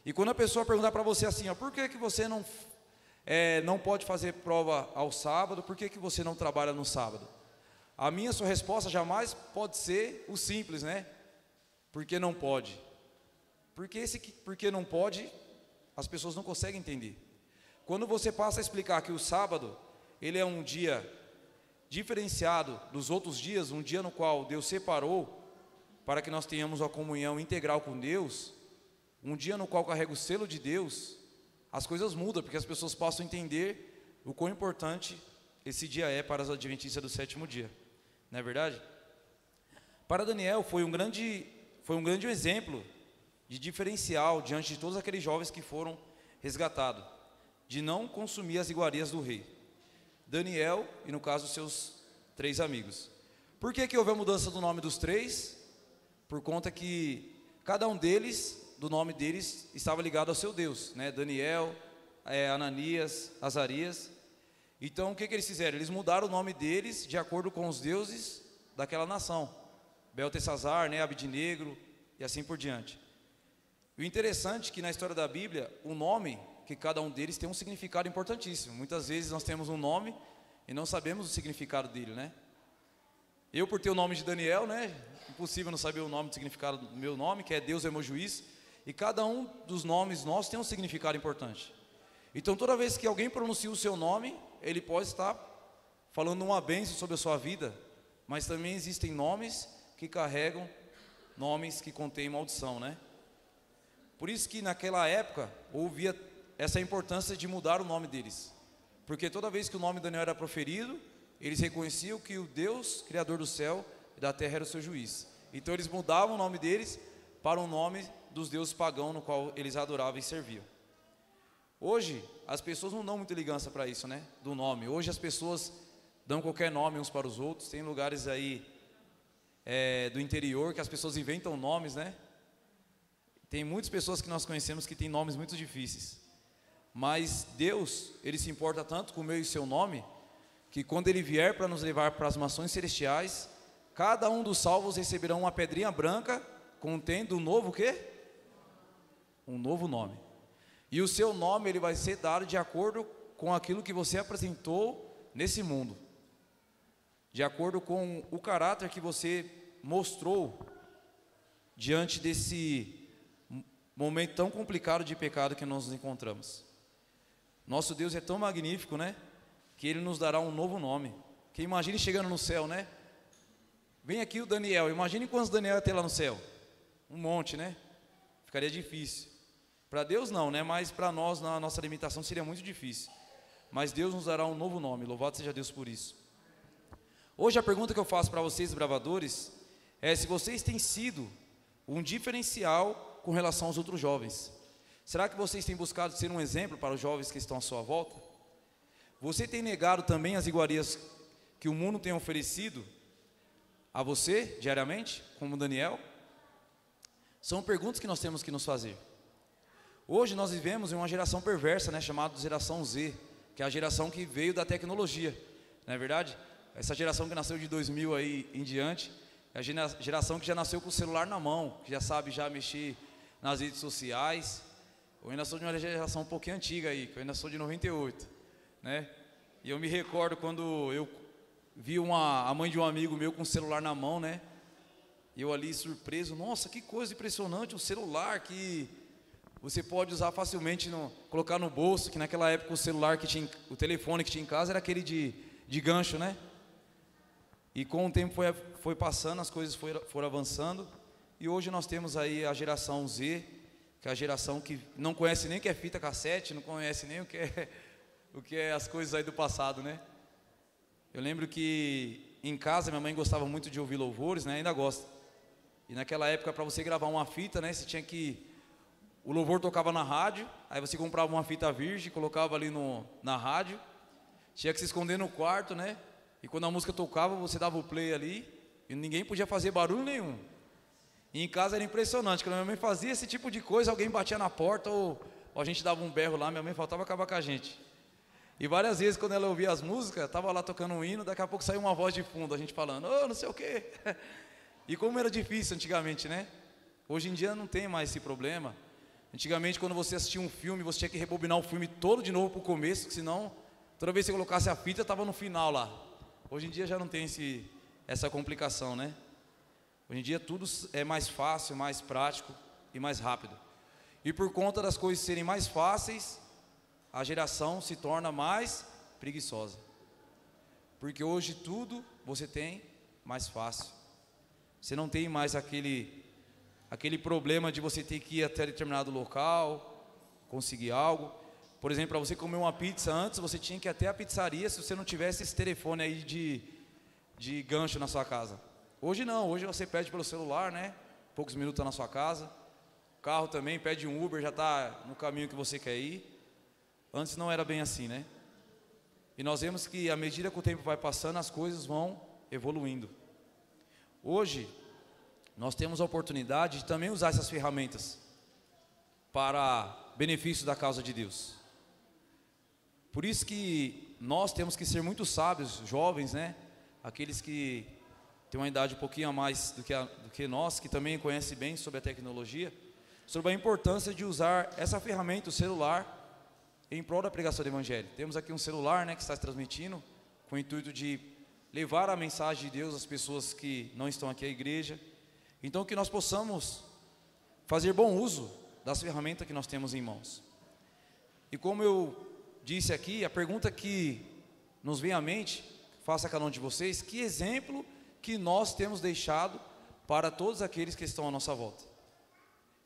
E quando a pessoa perguntar para você assim, por que você não pode fazer prova ao sábado, por que você não trabalha no sábado? A sua resposta jamais pode ser o simples, né? Porque não pode. Porque não pode, as pessoas não conseguem entender. Quando você passa a explicar que o sábado, ele é um dia diferenciado dos outros dias, um dia no qual Deus separou para que nós tenhamos uma comunhão integral com Deus, um dia no qual carrega o selo de Deus, as coisas mudam, porque as pessoas passam a entender o quão importante esse dia é para os adventistas do sétimo dia. Não é verdade? Para Daniel foi um grande exemplo de diferencial diante de todos aqueles jovens que foram resgatados, de não consumir as iguarias do rei. Daniel e, no caso, seus 3 amigos. Por que houve a mudança do nome dos 3? Por conta que cada um deles, do nome deles, estava ligado ao seu Deus, né? Daniel, Ananias, Azarias. Então o que eles fizeram? Eles mudaram o nome deles de acordo com os deuses daquela nação, Beltesazar, né? Abidinegro e assim por diante. O interessante é que na história da Bíblia, o nome que cada um deles tem um significado importantíssimo. Muitas vezes nós temos um nome e não sabemos o significado dele, né? Eu, por ter o nome de Daniel, né? Impossível não saber o nome, o significado do meu nome, que é Deus é meu juiz. E cada um dos nomes nossos tem um significado importante. Então toda vez que alguém pronuncia o seu nome, ele pode estar falando uma bênção sobre a sua vida, mas também existem nomes que carregam nomes que contêm maldição, né? Por isso que naquela época havia essa importância de mudar o nome deles, porque toda vez que o nome de Daniel era proferido, eles reconheciam que o Deus, Criador do céu e da terra, era o seu juiz. Então eles mudavam o nome deles para o nome dos deuses pagãos no qual eles adoravam e serviam. Hoje, as pessoas não dão muita ligança para isso, né? Do nome. Hoje as pessoas dão qualquer nome uns para os outros. Tem lugares aí do interior que as pessoas inventam nomes, né? Tem muitas pessoas que nós conhecemos que têm nomes muito difíceis. Mas Deus, Ele se importa tanto com o meu e seu nome, que quando Ele vier para nos levar para as mansões celestiais, cada um dos salvos receberão uma pedrinha branca contendo um novo quê? Um novo nome. E o seu nome, ele vai ser dado de acordo com aquilo que você apresentou nesse mundo, de acordo com o caráter que você mostrou diante desse momento tão complicado de pecado que nós nos encontramos. Nosso Deus é tão magnífico, né? Que Ele nos dará um novo nome. Que imagine chegando no céu, né? Vem aqui o Daniel, imagine quantos Daniel ia ter lá no céu. Um monte, né? Ficaria difícil. Para Deus não, né? Mas para nós, na nossa limitação, seria muito difícil. Mas Deus nos dará um novo nome, louvado seja Deus por isso. Hoje a pergunta que eu faço para vocês, bravadores, é se vocês têm sido um diferencial com relação aos outros jovens. Será que vocês têm buscado ser um exemplo para os jovens que estão à sua volta? Você tem negado também as iguarias que o mundo tem oferecido a você diariamente, como Daniel? São perguntas que nós temos que nos fazer. Hoje nós vivemos em uma geração perversa, né, chamada geração Z, que é a geração que veio da tecnologia, não é verdade? Essa geração que nasceu de 2000 aí em diante, é a geração que já nasceu com o celular na mão, que já sabe já mexer nas redes sociais. Eu ainda sou de uma geração um pouquinho antiga aí, que eu ainda sou de 98, né? E eu me recordo quando eu vi a mãe de um amigo meu com o celular na mão, né? E eu ali surpreso, nossa, que coisa impressionante, um celular que você pode usar facilmente, colocar no bolso, que naquela época o celular que tinha, o telefone que tinha em casa era aquele de gancho, né? E com o tempo foi passando, as coisas foram avançando, e hoje nós temos aí a geração Z, que é a geração que não conhece nem o que é fita cassete, não conhece nem o que é as coisas aí do passado, né? Eu lembro que em casa minha mãe gostava muito de ouvir louvores, né? Ainda gosta. E naquela época, para você gravar uma fita, né, você tinha que... O louvor tocava na rádio, aí você comprava uma fita virgem, colocava ali na rádio, tinha que se esconder no quarto, né? E quando a música tocava, você dava o play ali, e ninguém podia fazer barulho nenhum. E em casa era impressionante, quando minha mãe fazia esse tipo de coisa, alguém batia na porta, ou a gente dava um berro lá, minha mãe faltava acabar com a gente. E várias vezes, quando ela ouvia as músicas, estava lá tocando um hino, daqui a pouco saiu uma voz de fundo, a gente falando, oh, não sei o quê. E como era difícil antigamente, né? Hoje em dia não tem mais esse problema. Antigamente, quando você assistia um filme, você tinha que rebobinar o filme todo de novo para o começo, senão, toda vez que você colocasse a fita, estava no final lá. Hoje em dia já não tem essa complicação, né? Hoje em dia tudo é mais fácil, mais prático e mais rápido. E por conta das coisas serem mais fáceis, a geração se torna mais preguiçosa. Porque hoje tudo você tem mais fácil. Você não tem mais aquele problema de você ter que ir até determinado local, conseguir algo. Por exemplo, para você comer uma pizza antes, você tinha que ir até a pizzaria se você não tivesse esse telefone aí de gancho na sua casa. Hoje não, hoje você pede pelo celular, né? Poucos minutos na sua casa. O carro também, pede um Uber, já está no caminho que você quer ir. Antes não era bem assim, né? E nós vemos que à medida que o tempo vai passando, as coisas vão evoluindo. Hoje, nós temos a oportunidade de também usar essas ferramentas para benefício da causa de Deus. Por isso que nós temos que ser muito sábios, jovens, né? Aqueles que têm uma idade um pouquinho a mais do que nós, que também conhecem bem sobre a tecnologia, sobre a importância de usar essa ferramenta, o celular, em prol da pregação do Evangelho. Temos aqui um celular, né, que está se transmitindo, com o intuito de levar a mensagem de Deus às pessoas que não estão aqui à igreja. Então que nós possamos fazer bom uso das ferramentas que nós temos em mãos. E como eu disse aqui, a pergunta que nos vem à mente, faço a cada um de vocês, que exemplo que nós temos deixado para todos aqueles que estão à nossa volta?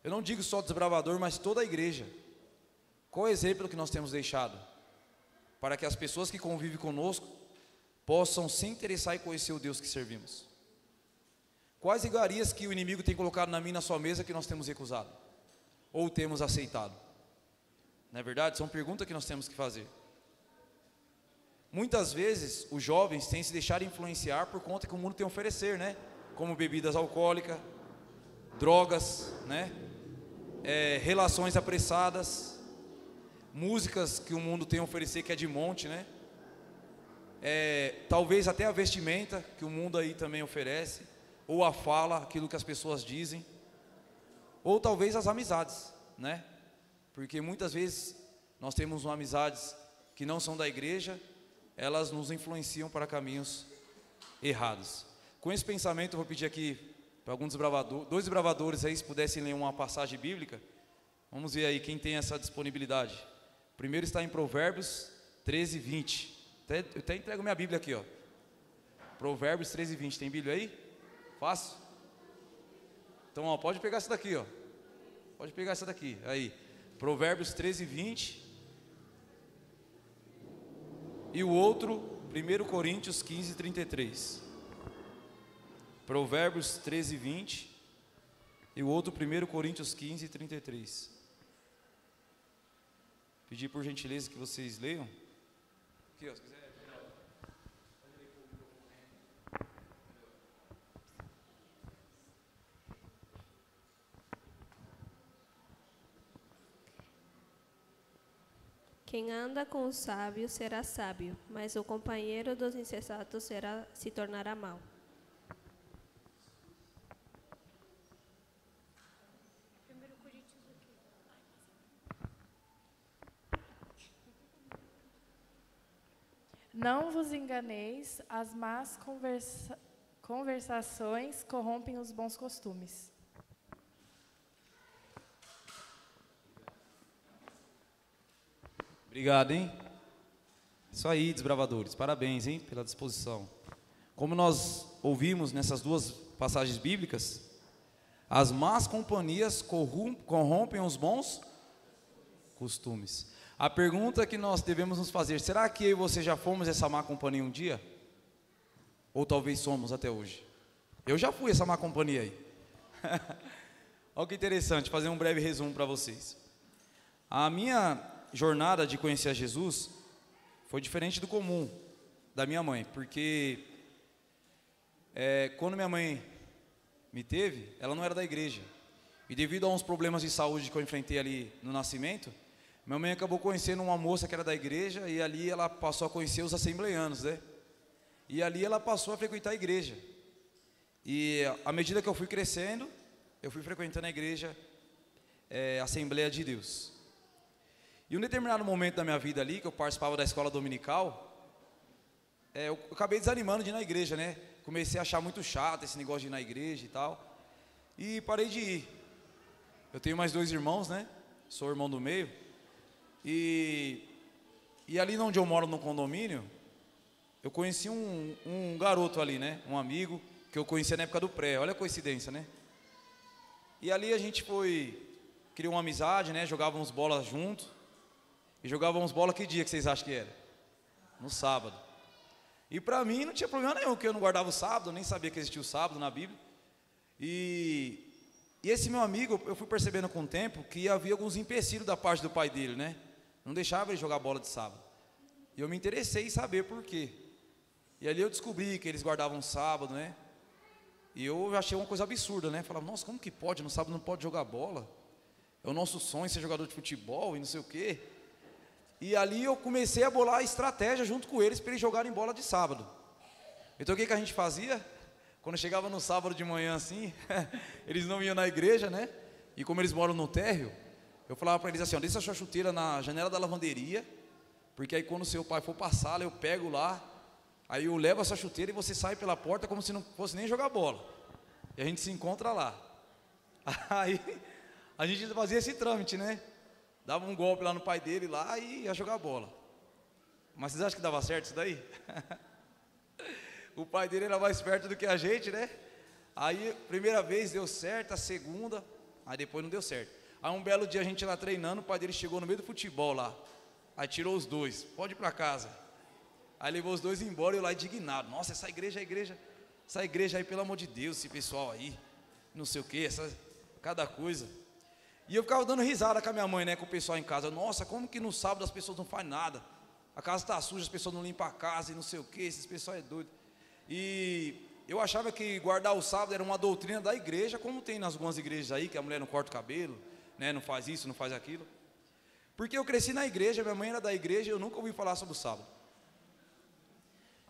Eu não digo só desbravador, mas toda a igreja. Qual é o exemplo que nós temos deixado? Para que as pessoas que convivem conosco possam se interessar e conhecer o Deus que servimos. Quais iguarias que o inimigo tem colocado na minha e na sua mesa que nós temos recusado? Ou temos aceitado? Não é verdade? São perguntas que nós temos que fazer. Muitas vezes os jovens têm se deixado influenciar por conta que o mundo tem a oferecer, né? Como bebidas alcoólicas, drogas, né? Relações apressadas, músicas que o mundo tem a oferecer que é de monte, né? Talvez até a vestimenta que o mundo aí também oferece, ou a fala, aquilo que as pessoas dizem, ou talvez as amizades, né? Porque muitas vezes nós temos amizades que não são da igreja, elas nos influenciam para caminhos errados. Com esse pensamento, eu vou pedir aqui para alguns dois desbravadores aí, se pudessem ler uma passagem bíblica. Vamos ver aí quem tem essa disponibilidade. O primeiro está em Provérbios 13, 20. Eu até entrego minha Bíblia aqui, ó. Provérbios 13, 20. Tem Bíblia aí? Fácil? Então, ó, pode pegar essa daqui, ó. Pode pegar essa daqui. Aí. Provérbios 13, 20. E o outro, 1 Coríntios 15, 33. Provérbios 13, 20. E o outro, 1 Coríntios 15, 33. Pedir por gentileza que vocês leiam. Aqui, ó, se quiser. Quem anda com o sábio será sábio, mas o companheiro dos insensatos se tornará mau. Não vos enganeis, as más conversações corrompem os bons costumes. Obrigado, hein? Isso aí, desbravadores. Parabéns, hein, pela disposição. Como nós ouvimos nessas duas passagens bíblicas, as más companhias corrompem os bons costumes. A pergunta que nós devemos nos fazer: será que eu e você já fomos essa má companhia um dia? Ou talvez somos até hoje? Eu já fui essa má companhia aí. Olha que interessante, fazer um breve resumo para vocês. A minha jornada de conhecer a Jesus foi diferente do comum da minha mãe, porque quando minha mãe me teve, ela não era da igreja, e devido a uns problemas de saúde que eu enfrentei ali no nascimento, minha mãe acabou conhecendo uma moça que era da igreja, e ali ela passou a conhecer os assembleianos, né? E ali ela passou a frequentar a igreja, e à medida que eu fui crescendo, eu fui frequentando a igreja, Assembleia de Deus. E um determinado momento da minha vida ali, que eu participava da escola dominical, eu acabei desanimando de ir na igreja, né? Comecei a achar muito chato esse negócio de ir na igreja e tal, e parei de ir. Eu tenho mais 2 irmãos, né? Sou o irmão do meio. E ali onde eu moro, no condomínio, eu conheci um garoto ali, né? Um amigo que eu conhecia na época do pré. Olha a coincidência, né? E ali a gente criou uma amizade, né? Jogávamos bola junto. E jogávamos bola que dia que vocês acham que era? No sábado. E pra mim não tinha problema nenhum, porque eu não guardava o sábado, eu nem sabia que existia o sábado na Bíblia. E esse meu amigo, eu fui percebendo com o tempo que havia alguns empecilhos da parte do pai dele, né? Não deixava ele jogar bola de sábado. E eu me interessei em saber por quê. E ali eu descobri que eles guardavam sábado, né? E eu achei uma coisa absurda, né? Falava, nossa, como que pode? No sábado não pode jogar bola? É o nosso sonho ser jogador de futebol e não sei o quê. E ali eu comecei a bolar a estratégia junto com eles para eles jogarem bola de sábado. Então o que a gente fazia? Quando chegava no sábado de manhã assim, eles não iam na igreja, né? E como eles moram no térreo, eu falava para eles assim, ó, deixa a sua chuteira na janela da lavanderia, porque aí quando seu pai for para a sala, eu pego lá, aí eu levo essa chuteira e você sai pela porta como se não fosse nem jogar bola. E a gente se encontra lá. Aí a gente fazia esse trâmite, né? Dava um golpe lá no pai dele lá e ia jogar bola. Mas vocês acham que dava certo isso daí? O pai dele era mais perto do que a gente, né? Aí, primeira vez deu certo, a segunda, aí depois não deu certo. Aí um belo dia a gente lá treinando, o pai dele chegou no meio do futebol lá. Aí tirou os 2, pode ir para casa. Aí levou os 2 embora e eu lá indignado. Nossa, essa igreja aí, pelo amor de Deus, esse pessoal aí, não sei o que, cada coisa. E eu ficava dando risada com a minha mãe, né, com o pessoal em casa. Nossa, como que no sábado as pessoas não fazem nada? A casa está suja, as pessoas não limpam a casa e não sei o que, esses pessoal é doido. E eu achava que guardar o sábado era uma doutrina da igreja, como tem nas algumas igrejas aí, que a mulher não corta o cabelo, né, não faz isso, não faz aquilo. Porque eu cresci na igreja, minha mãe era da igreja e eu nunca ouvi falar sobre o sábado.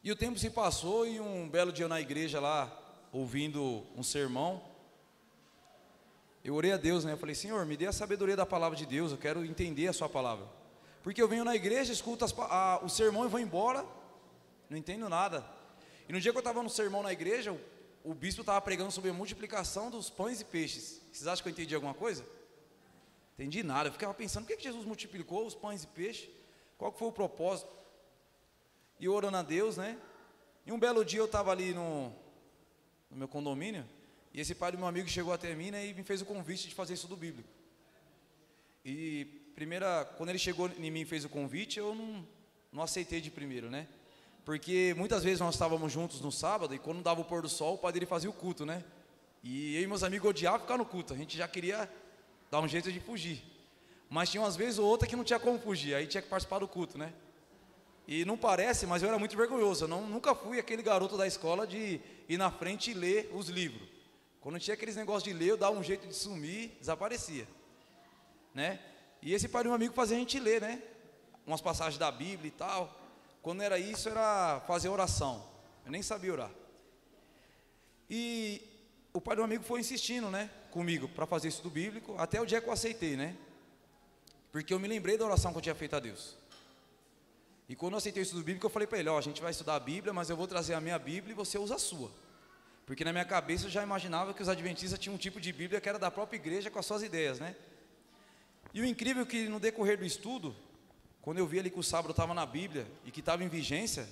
E o tempo se passou e um belo dia na igreja lá, ouvindo um sermão, eu orei a Deus, né? Eu falei, Senhor, me dê a sabedoria da palavra de Deus, eu quero entender a sua palavra. Porque eu venho na igreja, escuto o sermão e vou embora, não entendo nada. E no dia que eu estava no sermão na igreja, o bispo estava pregando sobre a multiplicação dos pães e peixes. Vocês acham que eu entendi alguma coisa? Entendi nada. Eu ficava pensando, por que Jesus multiplicou os pães e peixes? Qual que foi o propósito? E orando a Deus, né? E um belo dia eu estava ali no meu condomínio, e esse pai do meu amigo chegou até mim, né, e me fez o convite de fazer estudo bíblico. E quando ele chegou em mim e fez o convite, eu não aceitei de primeiro, né? Porque muitas vezes nós estávamos juntos no sábado, e quando dava o pôr do sol, o pai dele fazia o culto, né? E eu e meus amigos odiavam ficar no culto, a gente já queria dar um jeito de fugir. Mas tinha umas vezes ou outra que não tinha como fugir, aí tinha que participar do culto, né? E não parece, mas eu era muito vergonhoso, eu nunca fui aquele garoto da escola de ir na frente e ler os livros. Quando tinha aqueles negócios de ler, eu dava um jeito de sumir, desaparecia, né? E esse pai de um amigo fazia a gente ler, né? Umas passagens da Bíblia e tal. Quando era isso, era fazer oração. Eu nem sabia orar. E o pai de um amigo foi insistindo, né, comigo para fazer estudo bíblico, até o dia que eu aceitei, né? Porque eu me lembrei da oração que eu tinha feito a Deus. E quando eu aceitei o estudo bíblico, eu falei para ele, ó, a gente vai estudar a Bíblia, mas eu vou trazer a minha Bíblia e você usa a sua. Porque na minha cabeça eu já imaginava que os adventistas tinham um tipo de Bíblia que era da própria igreja com as suas ideias, né? E o incrível é que no decorrer do estudo, quando eu vi ali que o sábado estava na Bíblia e que estava em vigência,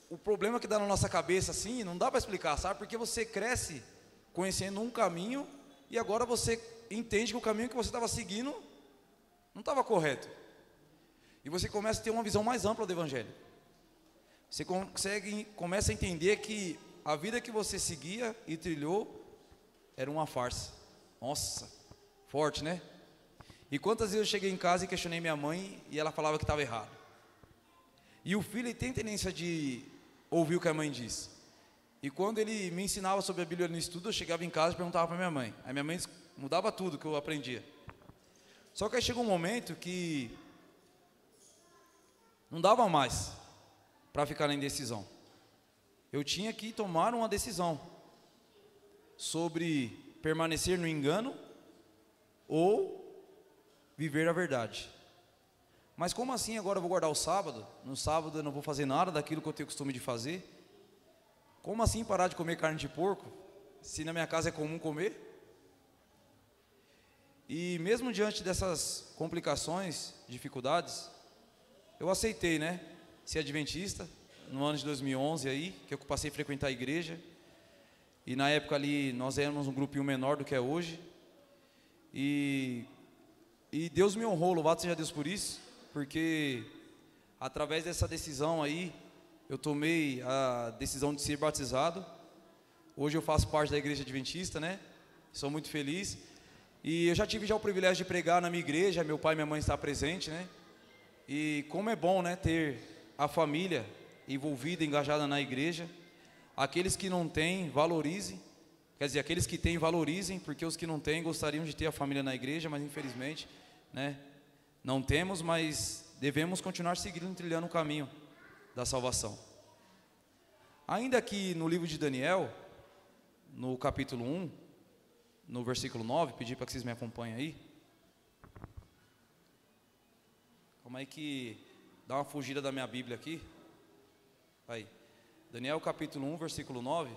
o problema que dá na nossa cabeça assim, não dá para explicar, sabe? Porque você cresce conhecendo um caminho e agora você entende que o caminho que você estava seguindo não estava correto. E você começa a ter uma visão mais ampla do Evangelho. Você começa a entender que a vida que você seguia e trilhou era uma farsa. Nossa, forte, né? E quantas vezes eu cheguei em casa e questionei minha mãe e ela falava que estava errado. E o filho ele tem tendência de ouvir o que a mãe diz. E quando ele me ensinava sobre a Bíblia no estudo, eu chegava em casa e perguntava para minha mãe. Aí minha mãe mudava tudo que eu aprendia. Só que aí chegou um momento que não dava mais para ficar na indecisão. Eu tinha que tomar uma decisão sobre permanecer no engano ou viver a verdade. Mas como assim agora eu vou guardar o sábado? No sábado eu não vou fazer nada daquilo que eu tenho costume de fazer? Como assim parar de comer carne de porco? Se na minha casa é comum comer? E mesmo diante dessas complicações, dificuldades, eu aceitei, né, ser adventista, no ano de 2011 aí, que eu passei a frequentar a igreja, e na época ali nós éramos um grupinho menor do que é hoje, e Deus me honrou, louvado seja Deus por isso, porque através dessa decisão aí, eu tomei a decisão de ser batizado. Hoje eu faço parte da igreja adventista, né, sou muito feliz. E eu já tive o privilégio de pregar na minha igreja, meu pai e minha mãe estão presentes, né? E como é bom, né, ter a família envolvida, engajada na igreja. Aqueles que não têm, valorizem. Quer dizer, aqueles que têm, valorizem, porque os que não têm gostariam de ter a família na igreja, mas infelizmente, né, não temos, mas devemos continuar seguindo, trilhando o caminho da salvação. Ainda que no livro de Daniel, no capítulo 1, no versículo 9, pedir para que vocês me acompanhem aí. Calma aí que dá uma fugida da minha Bíblia aqui. Aí, Daniel capítulo 1, versículo 9.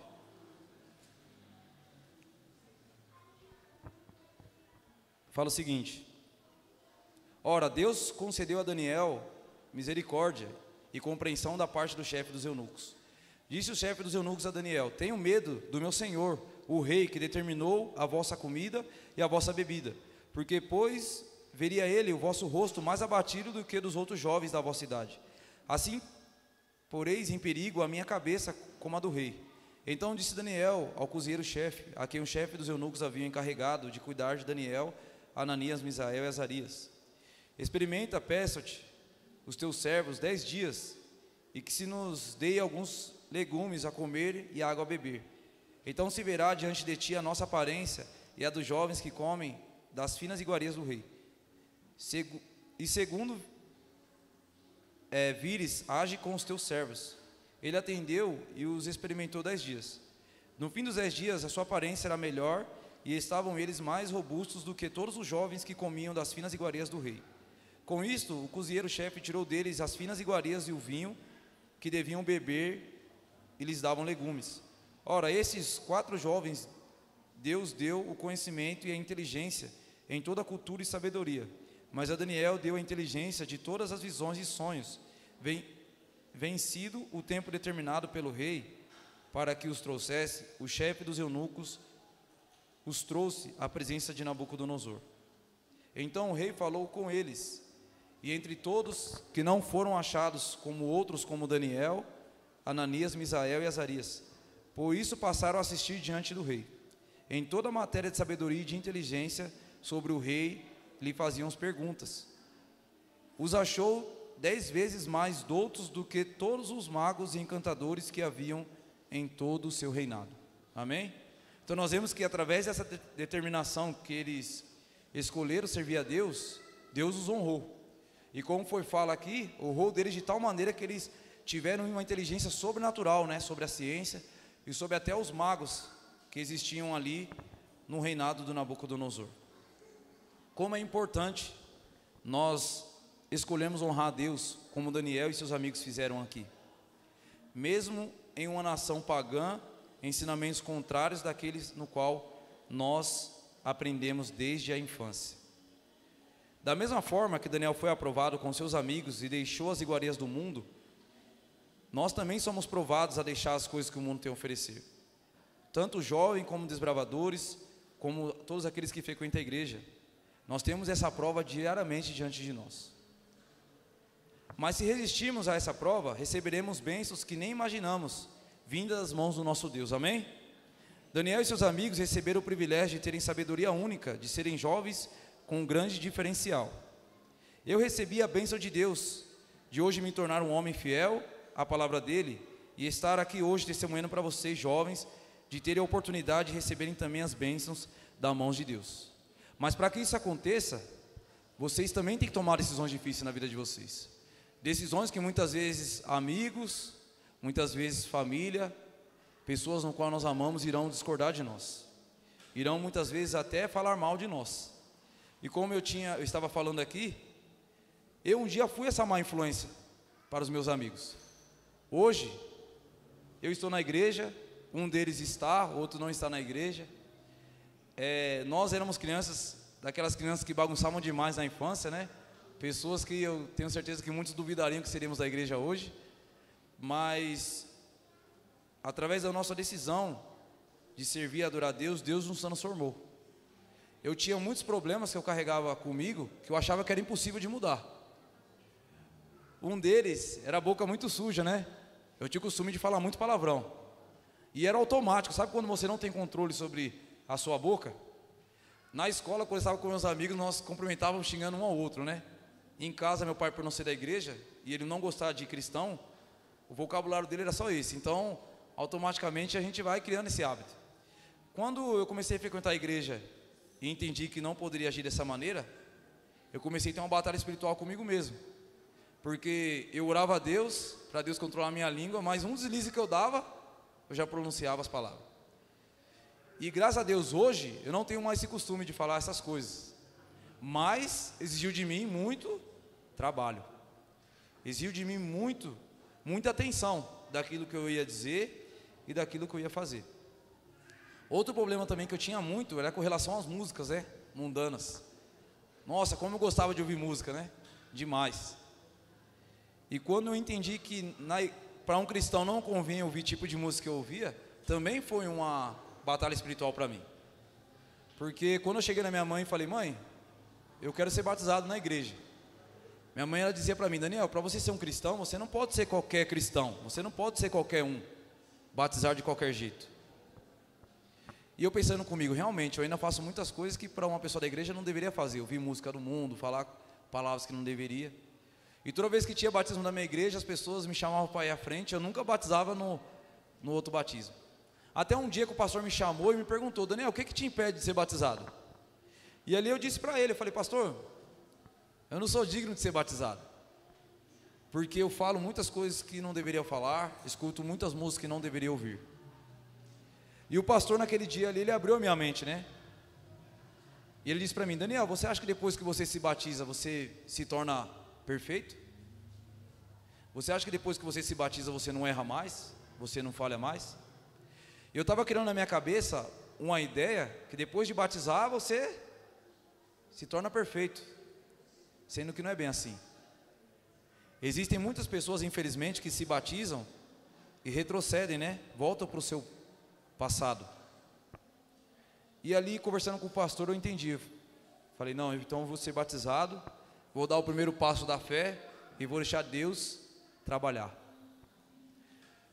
Fala o seguinte: ora, Deus concedeu a Daniel misericórdia e compreensão da parte do chefe dos eunucos. Disse o chefe dos eunucos a Daniel: tenho medo do meu senhor, o rei, que determinou a vossa comida e a vossa bebida, porque pois veria ele o vosso rosto mais abatido do que dos outros jovens da vossa idade. Assim poreis em perigo a minha cabeça como a do rei. Então disse Daniel ao cozinheiro-chefe, a quem o chefe dos eunucos havia encarregado de cuidar de Daniel, Ananias, Misael e Azarias: experimenta, peço-te, os teus servos 10 dias, e que se nos dê alguns legumes a comer e água a beber. Então se verá diante de ti a nossa aparência e a dos jovens que comem das finas iguarias do rei. Segundo vires, age com os teus servos. Ele atendeu e os experimentou 10 dias. No fim dos 10 dias, a sua aparência era melhor, e estavam eles mais robustos do que todos os jovens que comiam das finas iguarias do rei. Com isto, o cozinheiro-chefe tirou deles as finas iguarias e o vinho que deviam beber e lhes davam legumes. Ora, esses 4 jovens, Deus deu o conhecimento e a inteligência em toda a cultura e sabedoria. Mas a Daniel deu a inteligência de todas as visões e sonhos. Vencido o tempo determinado pelo rei para que os trouxesse, o chefe dos eunucos os trouxe à presença de Nabucodonosor. Então o rei falou com eles, e entre todos que não foram achados como outros, como Daniel, Ananias, Misael e Azarias, por isso passaram a assistir diante do rei. Em toda a matéria de sabedoria e de inteligência sobre o rei, lhe faziam perguntas. Os achou 10 vezes mais doutos do que todos os magos e encantadores que haviam em todo o seu reinado. Amém? Então nós vemos que através dessa determinação que eles escolheram servir a Deus, Deus os honrou. E como foi fala aqui, honrou deles de tal maneira que eles tiveram uma inteligência sobrenatural, né, sobre a ciência e sobre até os magos que existiam ali no reinado do Nabucodonosor. Como é importante nós escolhemos honrar a Deus, como Daniel e seus amigos fizeram aqui. Mesmo em uma nação pagã, ensinamentos contrários daqueles no qual nós aprendemos desde a infância. Da mesma forma que Daniel foi aprovado com seus amigos e deixou as iguarias do mundo, nós também somos provados a deixar as coisas que o mundo tem a oferecer. Tanto jovens como desbravadores, como todos aqueles que frequentam a igreja, nós temos essa prova diariamente diante de nós. Mas se resistirmos a essa prova, receberemos bênçãos que nem imaginamos, vindas das mãos do nosso Deus, amém? Daniel e seus amigos receberam o privilégio de terem sabedoria única, de serem jovens com um grande diferencial. Eu recebi a bênção de Deus, de hoje me tornar um homem fiel à palavra dele, e estar aqui hoje testemunhando para vocês jovens, de terem a oportunidade de receberem também as bênçãos das mãos de Deus. Mas para que isso aconteça, vocês também têm que tomar decisões difíceis na vida de vocês. Decisões que muitas vezes amigos, muitas vezes família, pessoas no qual nós amamos irão discordar de nós. Irão muitas vezes até falar mal de nós. E como eu estava falando aqui, eu um dia fui essa má influência para os meus amigos. Hoje, eu estou na igreja, um deles está, outro não está na igreja. Nós éramos crianças, daquelas crianças que bagunçavam demais na infância, né? Pessoas que eu tenho certeza que muitos duvidariam que seríamos da igreja hoje. Mas, através da nossa decisão de servir e adorar a Deus, Deus nos transformou. Eu tinha muitos problemas que eu carregava comigo, que eu achava que era impossível de mudar. Um deles era a boca muito suja, né? Eu tinha o costume de falar muito palavrão. E era automático, sabe quando você não tem controle sobre a sua boca? Na escola, quando eu estava com meus amigos, nós cumprimentávamos xingando um ao outro, né? Em casa, meu pai, por não ser da igreja, e ele não gostar de cristão, o vocabulário dele era só esse. Então, automaticamente, a gente vai criando esse hábito. Quando eu comecei a frequentar a igreja e entendi que não poderia agir dessa maneira, eu comecei a ter uma batalha espiritual comigo mesmo. Porque eu orava a Deus, para Deus controlar a minha língua, mas um deslize que eu dava, eu já pronunciava as palavras. E graças a Deus, hoje, eu não tenho mais esse costume de falar essas coisas. Mas exigiu de mim muito trabalho. Exigiu de mim muita atenção daquilo que eu ia dizer e daquilo que eu ia fazer. Outro problema também que eu tinha muito era com relação às músicas, né? Mundanas. Nossa, como eu gostava de ouvir música, né? Demais. E quando eu entendi que para um cristão não convinha ouvir o tipo de música que eu ouvia, também foi uma batalha espiritual para mim. Porque quando eu cheguei na minha mãe e falei: mãe, eu quero ser batizado na igreja. Minha mãe, ela dizia para mim: Daniel, para você ser um cristão, você não pode ser qualquer cristão. Você não pode ser qualquer um, batizar de qualquer jeito. E eu pensando comigo, realmente, eu ainda faço muitas coisas que para uma pessoa da igreja não deveria fazer. Ouvir música do mundo, falar palavras que não deveria. E toda vez que tinha batismo na minha igreja, as pessoas me chamavam para ir à frente. Eu nunca batizava no outro batismo. Até um dia que o pastor me chamou e me perguntou: Daniel, o que te impede de ser batizado? E ali eu disse para ele, eu falei: pastor, eu não sou digno de ser batizado, porque eu falo muitas coisas que não deveria falar, escuto muitas músicas que não deveria ouvir. E o pastor naquele dia ali, ele abriu a minha mente, né? E ele disse para mim: Daniel, você acha que depois que você se batiza, você se torna perfeito? Você acha que depois que você se batiza, você não erra mais? você não falha mais. Eu estava criando na minha cabeça uma ideia que depois de batizar você se torna perfeito, sendo que não é bem assim. Existem muitas pessoas, infelizmente, que se batizam e retrocedem, né? Voltam para o seu passado. E ali, conversando com o pastor, eu entendi. Falei, não, então eu vou ser batizado, vou dar o primeiro passo da fé e vou deixar Deus trabalhar.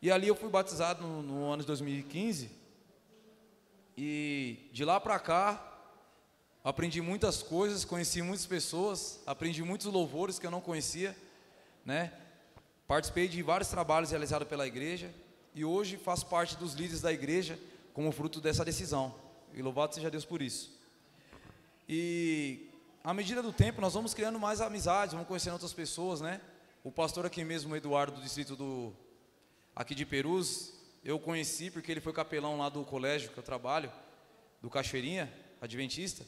E ali eu fui batizado no ano de 2015. E de lá para cá, aprendi muitas coisas, conheci muitas pessoas, aprendi muitos louvores que eu não conhecia, né? Participei de vários trabalhos realizados pela igreja e hoje faço parte dos líderes da igreja como fruto dessa decisão. E louvado seja Deus por isso. E à medida do tempo nós vamos criando mais amizades, vamos conhecendo outras pessoas, né? O pastor aqui mesmo, o Eduardo, do distrito aqui de Perus, eu conheci porque ele foi capelão lá do colégio que eu trabalho, do Cachoeirinha, adventista.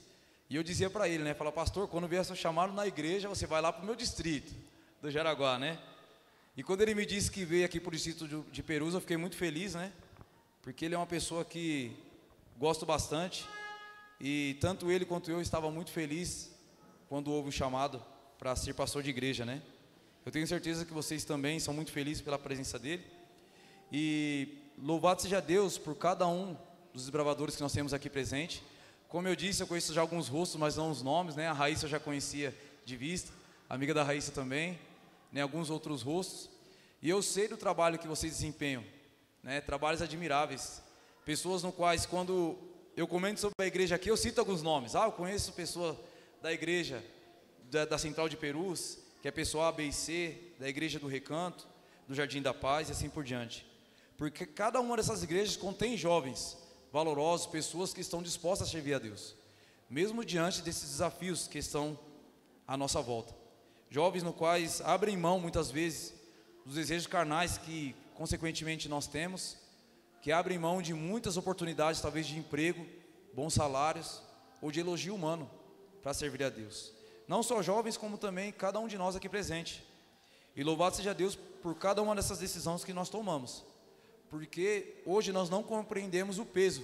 E eu dizia para ele, né? Fala, pastor, quando vier seu chamado na igreja, você vai lá para o meu distrito, do Jaraguá, né? E quando ele me disse que veio aqui para o distrito de Perus, eu fiquei muito feliz, né? Porque ele é uma pessoa que gosto bastante. E tanto ele quanto eu estava muito feliz quando houve o chamado para ser pastor de igreja, né? Eu tenho certeza que vocês também são muito felizes pela presença dele. E louvado seja Deus por cada um dos desbravadores que nós temos aqui presente. Como eu disse, eu conheço já alguns rostos, mas não os nomes, né? A Raíssa eu já conhecia de vista, a amiga da Raíssa também, né? Alguns outros rostos. E eu sei do trabalho que vocês desempenham, né? Trabalhos admiráveis. Pessoas no quais, quando eu comento sobre a igreja aqui, eu cito alguns nomes. Eu conheço pessoa da igreja da Central de Perus, que é pessoal A, B e C, da igreja do Recanto, do Jardim da Paz e assim por diante. Porque cada uma dessas igrejas contém jovens valorosos, pessoas que estão dispostas a servir a Deus, mesmo diante desses desafios que estão à nossa volta. Jovens no quais abrem mão, muitas vezes, dos desejos carnais que, consequentemente, nós temos, que abrem mão de muitas oportunidades, talvez de emprego, bons salários, ou de elogio humano, para servir a Deus. Não só jovens, como também cada um de nós aqui presente. E louvado seja Deus por cada uma dessas decisões que nós tomamos. Porque hoje nós não compreendemos o peso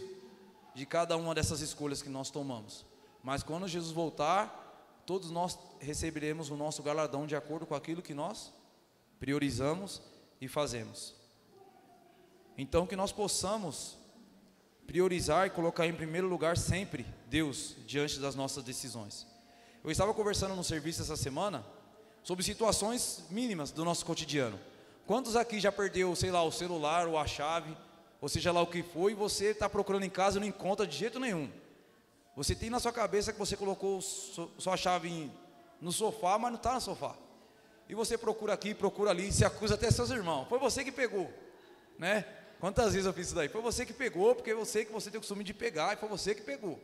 de cada uma dessas escolhas que nós tomamos. Mas quando Jesus voltar, todos nós receberemos o nosso galardão de acordo com aquilo que nós priorizamos e fazemos. Então que nós possamos priorizar e colocar em primeiro lugar sempre Deus diante das nossas decisões. Eu estava conversando no serviço essa semana sobre situações mínimas do nosso cotidiano. Quantos aqui já perdeu, sei lá, o celular ou a chave, ou seja lá o que foi, e você está procurando em casa e não encontra de jeito nenhum? Você tem na sua cabeça que você colocou sua chave no sofá, mas não está no sofá. E você procura aqui, procura ali, e se acusa até seus irmãos. Foi você que pegou, né? Quantas vezes eu fiz isso daí? Foi você que pegou, porque eu sei que você tem o costume de pegar, e foi você que pegou.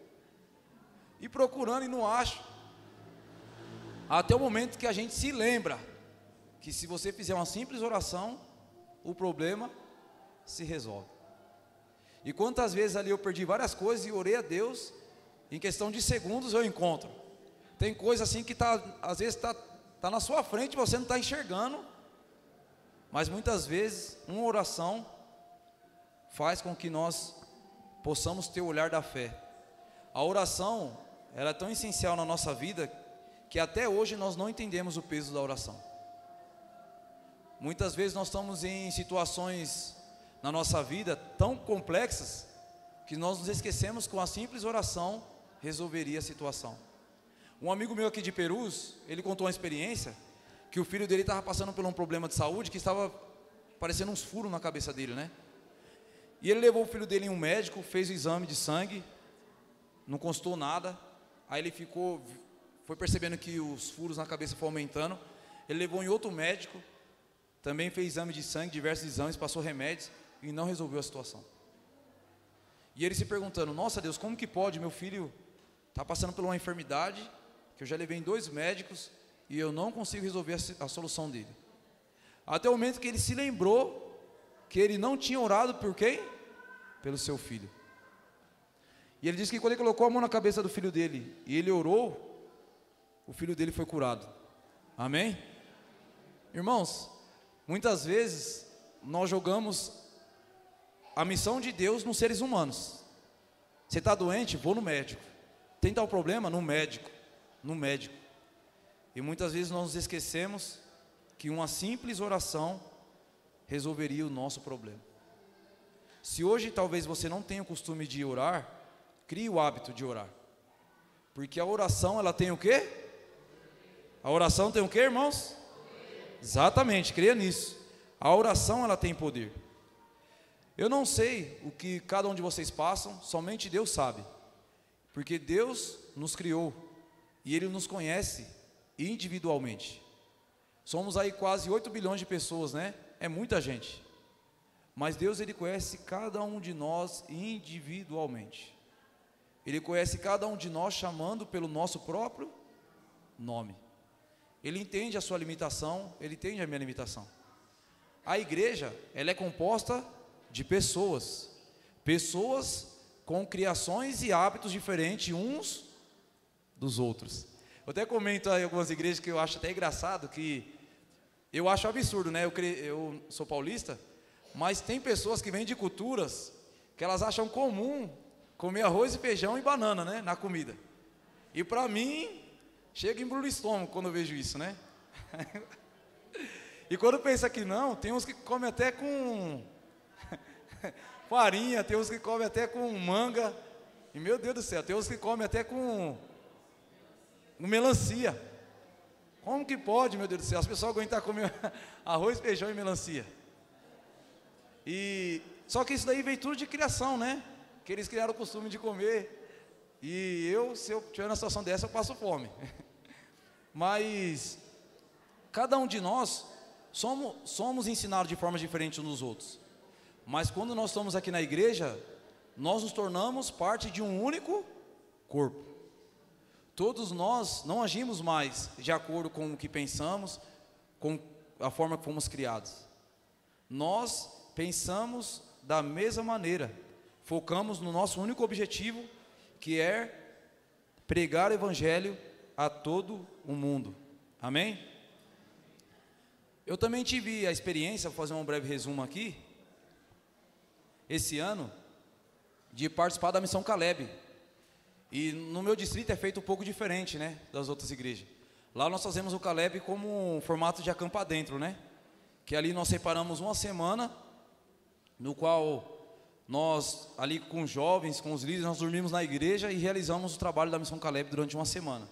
E procurando e não acha. Até o momento que a gente se lembra que se você fizer uma simples oração, o problema se resolve. E quantas vezes ali eu perdi várias coisas e orei a Deus, em questão de segundos eu encontro. Tem coisa assim que às vezes está na sua frente e você não está enxergando, mas muitas vezes uma oração faz com que nós possamos ter o olhar da fé. A oração, ela é tão essencial na nossa vida, que até hoje nós não entendemos o peso da oração. Muitas vezes nós estamos em situações na nossa vida tão complexas, que nós nos esquecemos que uma simples oração resolveria a situação. Um amigo meu aqui de Perus, ele contou uma experiência, que o filho dele estava passando por um problema de saúde, que estava parecendo uns furos na cabeça dele, né? E ele levou o filho dele em um médico, fez o exame de sangue, não constou nada, aí ele foi percebendo que os furos na cabeça foram aumentando, ele levou em outro médico, também fez exame de sangue, diversos exames, passou remédios e não resolveu a situação. E ele se perguntando, nossa Deus, como que pode, meu filho está passando por uma enfermidade, que eu já levei em 2 médicos e eu não consigo resolver a solução dele. Até o momento que ele se lembrou que ele não tinha orado por quem? Pelo seu filho. E ele disse que quando ele colocou a mão na cabeça do filho dele e ele orou, o filho dele foi curado. Amém? Irmãos, muitas vezes nós jogamos a missão de Deus nos seres humanos. Você está doente? Vou no médico. Tem tal problema? No médico. No médico. E muitas vezes nós nos esquecemos que uma simples oração resolveria o nosso problema. Se hoje talvez você não tenha o costume de orar, crie o hábito de orar. Porque a oração, ela tem o quê? A oração tem o quê, irmãos? Exatamente, creia nisso. A oração, ela tem poder. Eu não sei o que cada um de vocês passam, somente Deus sabe. Porque Deus nos criou e Ele nos conhece individualmente. Somos aí quase 8 bilhões de pessoas, né? É muita gente. Mas Deus, Ele conhece cada um de nós individualmente. Ele conhece cada um de nós chamando pelo nosso próprio nome. Ele entende a sua limitação, Ele entende a minha limitação. A igreja, ela é composta de pessoas. Pessoas com criações e hábitos diferentes uns dos outros. Eu até comento aí algumas igrejas que eu acho até engraçado, que eu acho absurdo, né? Eu sou paulista, mas tem pessoas que vêm de culturas que elas acham comum comer arroz e feijão e banana, né? Na comida. E para mim, chega e embrulha o estômago quando eu vejo isso, né? E quando pensa que não, tem uns que comem até com farinha, tem uns que comem até com manga. E meu Deus do céu, tem uns que comem até com melancia. Como que pode, meu Deus do céu, as pessoas aguentar comer arroz, feijão e melancia? E só que isso daí veio tudo de criação, né? Que eles criaram o costume de comer. E se eu tiver uma situação dessa, eu passo fome. Mas cada um de nós somos ensinados de formas diferentes uns dos outros. Mas quando nós estamos aqui na igreja, nós nos tornamos parte de um único corpo. Todos nós não agimos mais de acordo com o que pensamos, com a forma que fomos criados. Nós pensamos da mesma maneira, focamos no nosso único objetivo, que é pregar o evangelho a todo o mundo. Amém? Eu também tive a experiência, vou fazer um breve resumo aqui, esse ano, de participar da missão Caleb. E no meu distrito é feito um pouco diferente, né, das outras igrejas. Lá nós fazemos o Caleb como um formato de acampar dentro, né? Que ali nós separamos uma semana, no qual nós, ali com os jovens, com os líderes, nós dormimos na igreja e realizamos o trabalho da missão Caleb durante uma semana.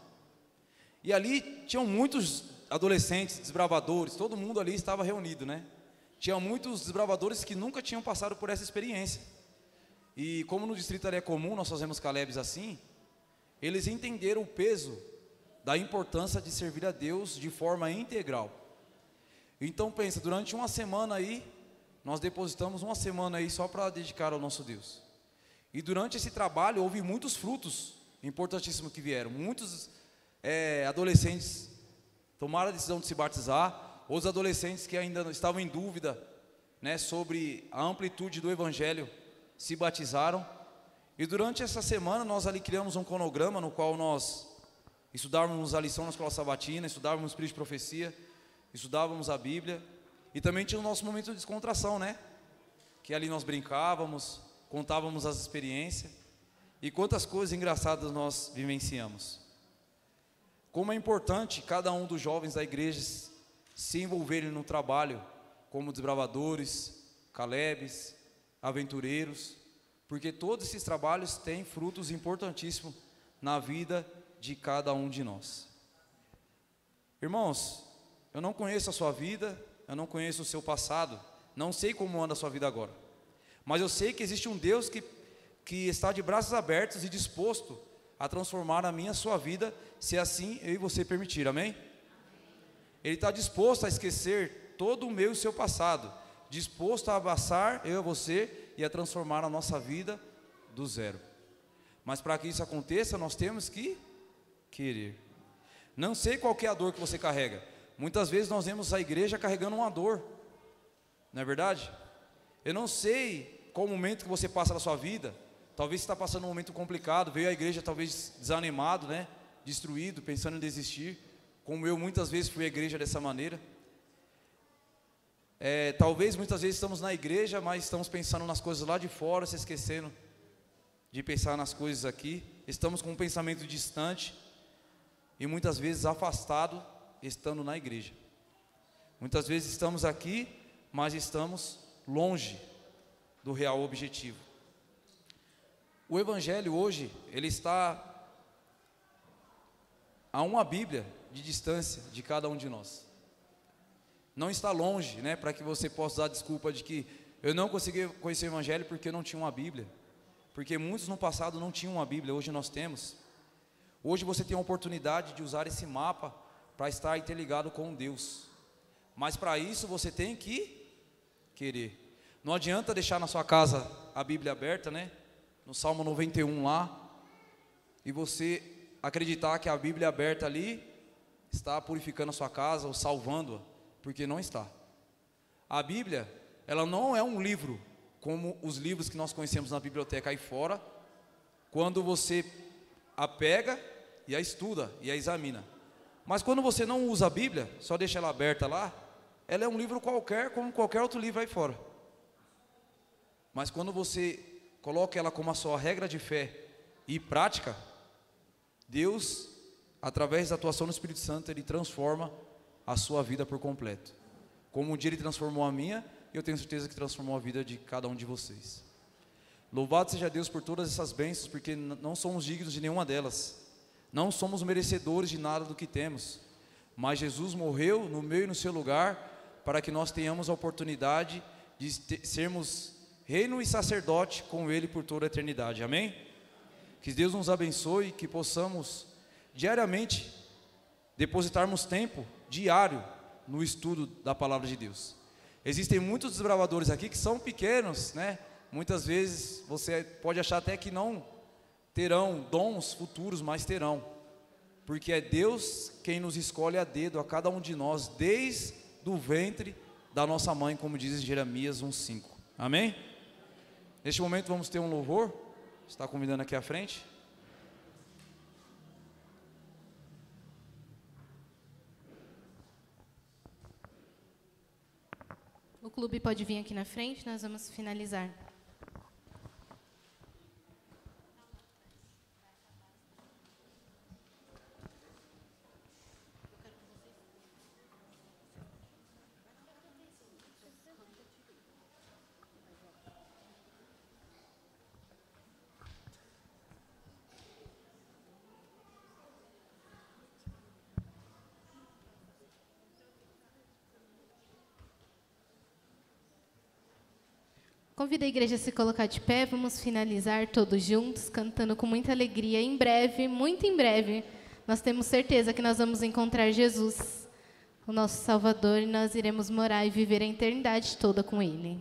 E ali tinham muitos adolescentes, desbravadores, todo mundo ali estava reunido, né? Tinha muitos desbravadores que nunca tinham passado por essa experiência. E como no distrito ali é comum, nós fazemos Calebs assim, eles entenderam o peso da importância de servir a Deus de forma integral. Então pensa, durante uma semana aí, nós depositamos uma semana aí só para dedicar ao nosso Deus. E durante esse trabalho houve muitos frutos importantíssimos que vieram. Muitos adolescentes tomaram a decisão de se batizar, os adolescentes que ainda estavam em dúvida, né, sobre a amplitude do evangelho, se batizaram. E durante essa semana nós ali criamos um cronograma no qual nós estudávamos a lição na escola sabatina, estudávamos o espírito de profecia, estudávamos a Bíblia e também tinha o nosso momento de descontração, né? Que ali nós brincávamos, contávamos as experiências e quantas coisas engraçadas nós vivenciamos. Como é importante cada um dos jovens da igreja se envolverem no trabalho como desbravadores, Calebs, aventureiros, porque todos esses trabalhos têm frutos importantíssimos na vida de cada um de nós. Irmãos, eu não conheço a sua vida, eu não conheço o seu passado, não sei como anda a sua vida agora, mas eu sei que existe um Deus que está de braços abertos e disposto a transformar a minha e a sua vida, se assim eu e você permitir, amém? Ele está disposto a esquecer todo o meu e o seu passado, disposto a abraçar eu e você e a transformar a nossa vida do zero. Mas para que isso aconteça, nós temos que querer. Não sei qual que é a dor que você carrega. Muitas vezes nós vemos a igreja carregando uma dor, não é verdade? Eu não sei qual o momento que você passa na sua vida. Talvez você está passando um momento complicado, veio à igreja talvez desanimado, né? Destruído, pensando em desistir, como eu muitas vezes fui à igreja dessa maneira. Talvez muitas vezes estamos na igreja, mas estamos pensando nas coisas lá de fora, se esquecendo de pensar nas coisas aqui. Estamos com um pensamento distante e muitas vezes afastado, estando na igreja. Muitas vezes estamos aqui, mas estamos longe do real objetivo. O Evangelho hoje, ele está a uma Bíblia de distância de cada um de nós. Não está longe, né, para que você possa dar desculpa de que eu não consegui conhecer o Evangelho porque eu não tinha uma Bíblia. Porque muitos no passado não tinham uma Bíblia, hoje nós temos. Hoje você tem a oportunidade de usar esse mapa para estar interligado com Deus. Mas para isso você tem que querer. Não adianta deixar na sua casa a Bíblia aberta, né? No Salmo 91 lá, e você acreditar que a Bíblia aberta ali está purificando a sua casa ou salvando-a, porque não está. A Bíblia, ela não é um livro como os livros que nós conhecemos na biblioteca aí fora, quando você a pega e a estuda e a examina. Mas quando você não usa a Bíblia, só deixa ela aberta lá, ela é um livro qualquer, como qualquer outro livro aí fora. Mas quando você coloca ela como a sua regra de fé e prática, Deus, através da atuação do Espírito Santo, Ele transforma a sua vida por completo. Como um dia Ele transformou a minha, eu tenho certeza que transformou a vida de cada um de vocês. Louvado seja Deus por todas essas bênçãos, porque não somos dignos de nenhuma delas. Não somos merecedores de nada do que temos. Mas Jesus morreu no meu e no seu lugar, para que nós tenhamos a oportunidade de sermos reino e sacerdote com Ele por toda a eternidade. Amém? Que Deus nos abençoe, que possamos diariamente depositarmos tempo diário no estudo da palavra de Deus. Existem muitos desbravadores aqui que são pequenos, né? Muitas vezes você pode achar até que não terão dons futuros, mas terão. Porque é Deus quem nos escolhe a dedo a cada um de nós, desde o ventre da nossa mãe, como diz em Jeremias 1:5. Amém? Neste momento vamos ter um louvor. Está convidando aqui à frente. O clube pode vir aqui na frente, nós vamos finalizar. Convido a igreja a se colocar de pé, vamos finalizar todos juntos, cantando com muita alegria. Em breve, muito em breve, nós temos certeza que nós vamos encontrar Jesus, o nosso Salvador, e nós iremos morar e viver a eternidade toda com Ele.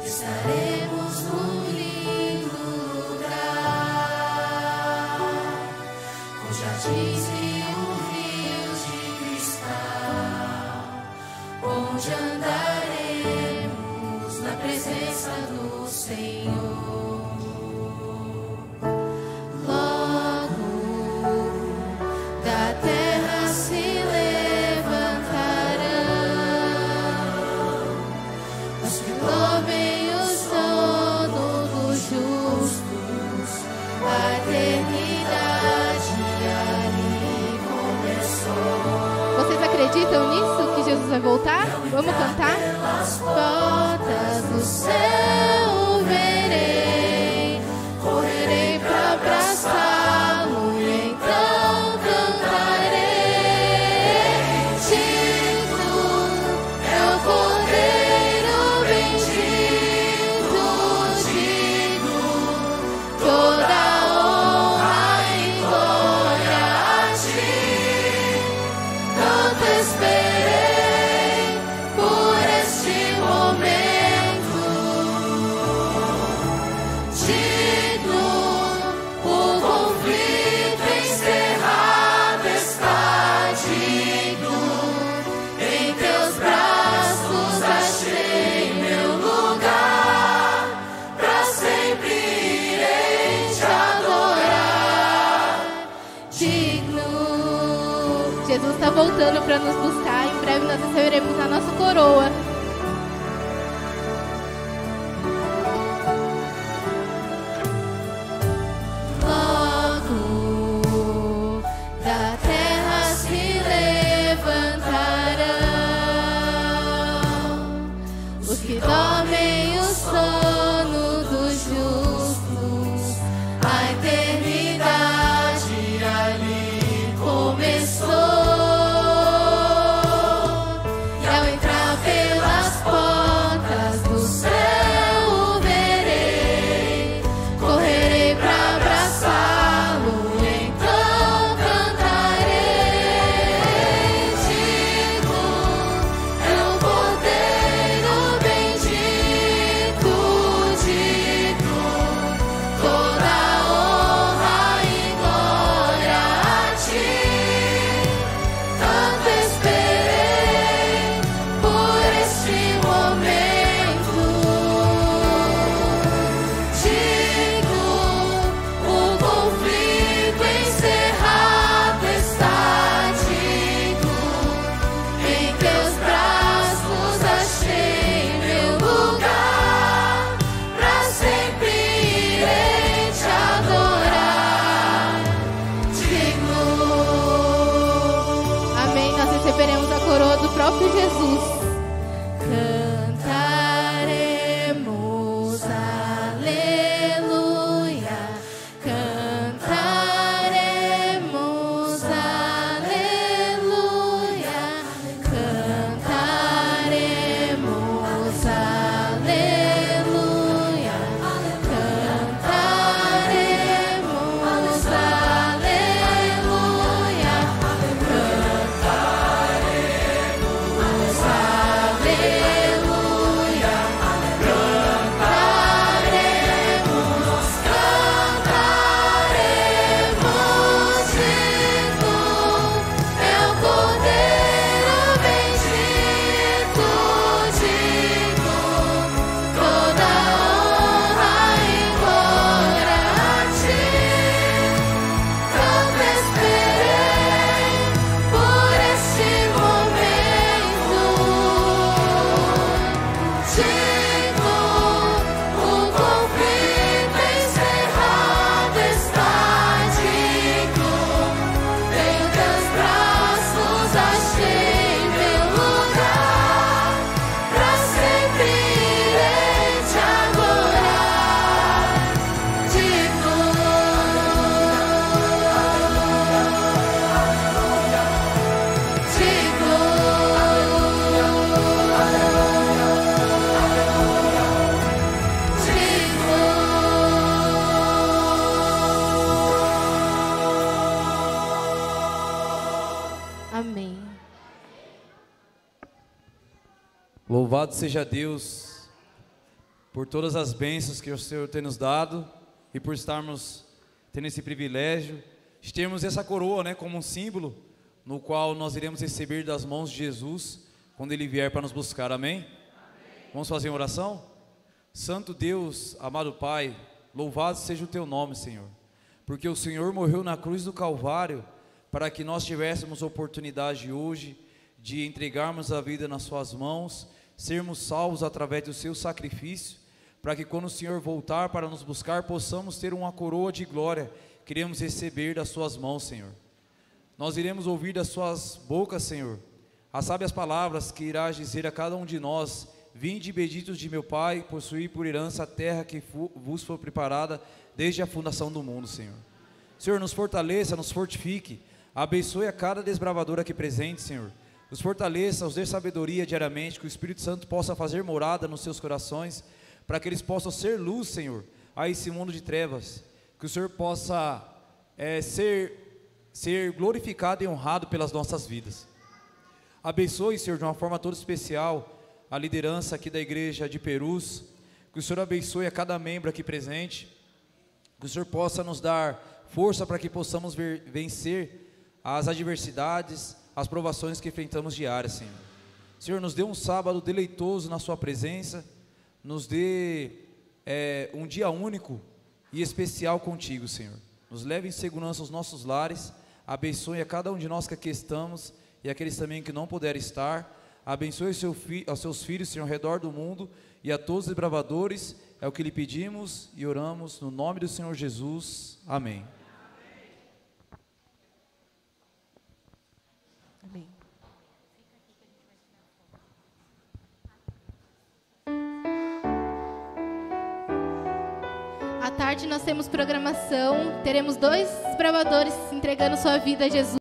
Estaremos num lindo lugar, com jardins e rios de cristal, onde andaremos na presença do Senhor. Logo da terra se levantarão os que louvem a eternidade ali começou. Vocês acreditam nisso, que Jesus vai voltar? Vamos cantar? Pelas portas do céu verei, correrei para abraçá-lo e então cantarei. Bendito é o Cordeiro bendito, digno toda esperei por este momento. para nos buscar. Em breve nós receberemos a nossa coroa. Logo da terra se levantarão os que dormem o sono dos justos. A eternidade ali começou. E ao entrar pelas portas do céu o verei, correrei pra abraçá-lo, então cantarei. Digo, é o Cordeiro bendito, digo, toda honra e glória a ti. Tanto esperei por este momento. Digo, o conflito encerrado está. Digo, em teus braços achei meu lugar. Pra sempre irei te adorar. Digo. Amém. Nós receberemos a coroa do próprio Jesus. Cantaremos aleluia, cantaremos aleluia, cantaremos aleluia, cantaremos aleluia, cantaremos aleluia, cantaremos, cantaremos, digo, é o Cordeiro bendito, digo, toda honra e glória a ti. Tanto esperei por este momento. Digo, o conflito encerrado está. Digo, em teus braços achei meu lugar. Pra sempre irei te adorar. Digo, Amém. Louvado seja Deus por todas as bênçãos que o Senhor tem nos dado e por estarmos tendo esse privilégio de termos essa coroa, né, como um símbolo no qual nós iremos receber das mãos de Jesus quando Ele vier para nos buscar. Amém? Vamos fazer uma oração? Santo Deus, amado Pai, louvado seja o Teu nome, Senhor, porque o Senhor morreu na cruz do Calvário para que nós tivéssemos oportunidade hoje de entregarmos a vida nas Suas mãos, sermos salvos através do Seu sacrifício, para que quando o Senhor voltar para nos buscar, possamos ter uma coroa de glória que queremos receber das Suas mãos, Senhor. Nós iremos ouvir das Suas bocas, Senhor, as sábias palavras que irás dizer a cada um de nós: vinde, benditos de meu Pai, possuir por herança a terra que vos foi preparada desde a fundação do mundo, Senhor. Senhor, nos fortaleça, nos fortifique, abençoe a cada desbravador aqui presente, Senhor. Nos fortaleça, os dê sabedoria diariamente, que o Espírito Santo possa fazer morada nos seus corações, para que eles possam ser luz, Senhor, a esse mundo de trevas. Que o Senhor possa ser glorificado e honrado pelas nossas vidas. Abençoe, Senhor, de uma forma toda especial a liderança aqui da igreja de Perus. Que o Senhor abençoe a cada membro aqui presente. Que o Senhor possa nos dar força para que possamos vencer as adversidades, as provações que enfrentamos diárias, Senhor. Senhor, nos dê um sábado deleitoso na Sua presença. Nos dê um dia único e especial contigo, Senhor. Nos leve em segurança aos nossos lares. Abençoe a cada um de nós que aqui estamos e aqueles também que não puderem estar. Abençoe aos seus filhos, Senhor, ao redor do mundo, e a todos os desbravadores. É o que lhe pedimos e oramos no nome do Senhor Jesus. Amém. Amém. À tarde nós temos programação, teremos 2 desbravadores entregando sua vida a Jesus.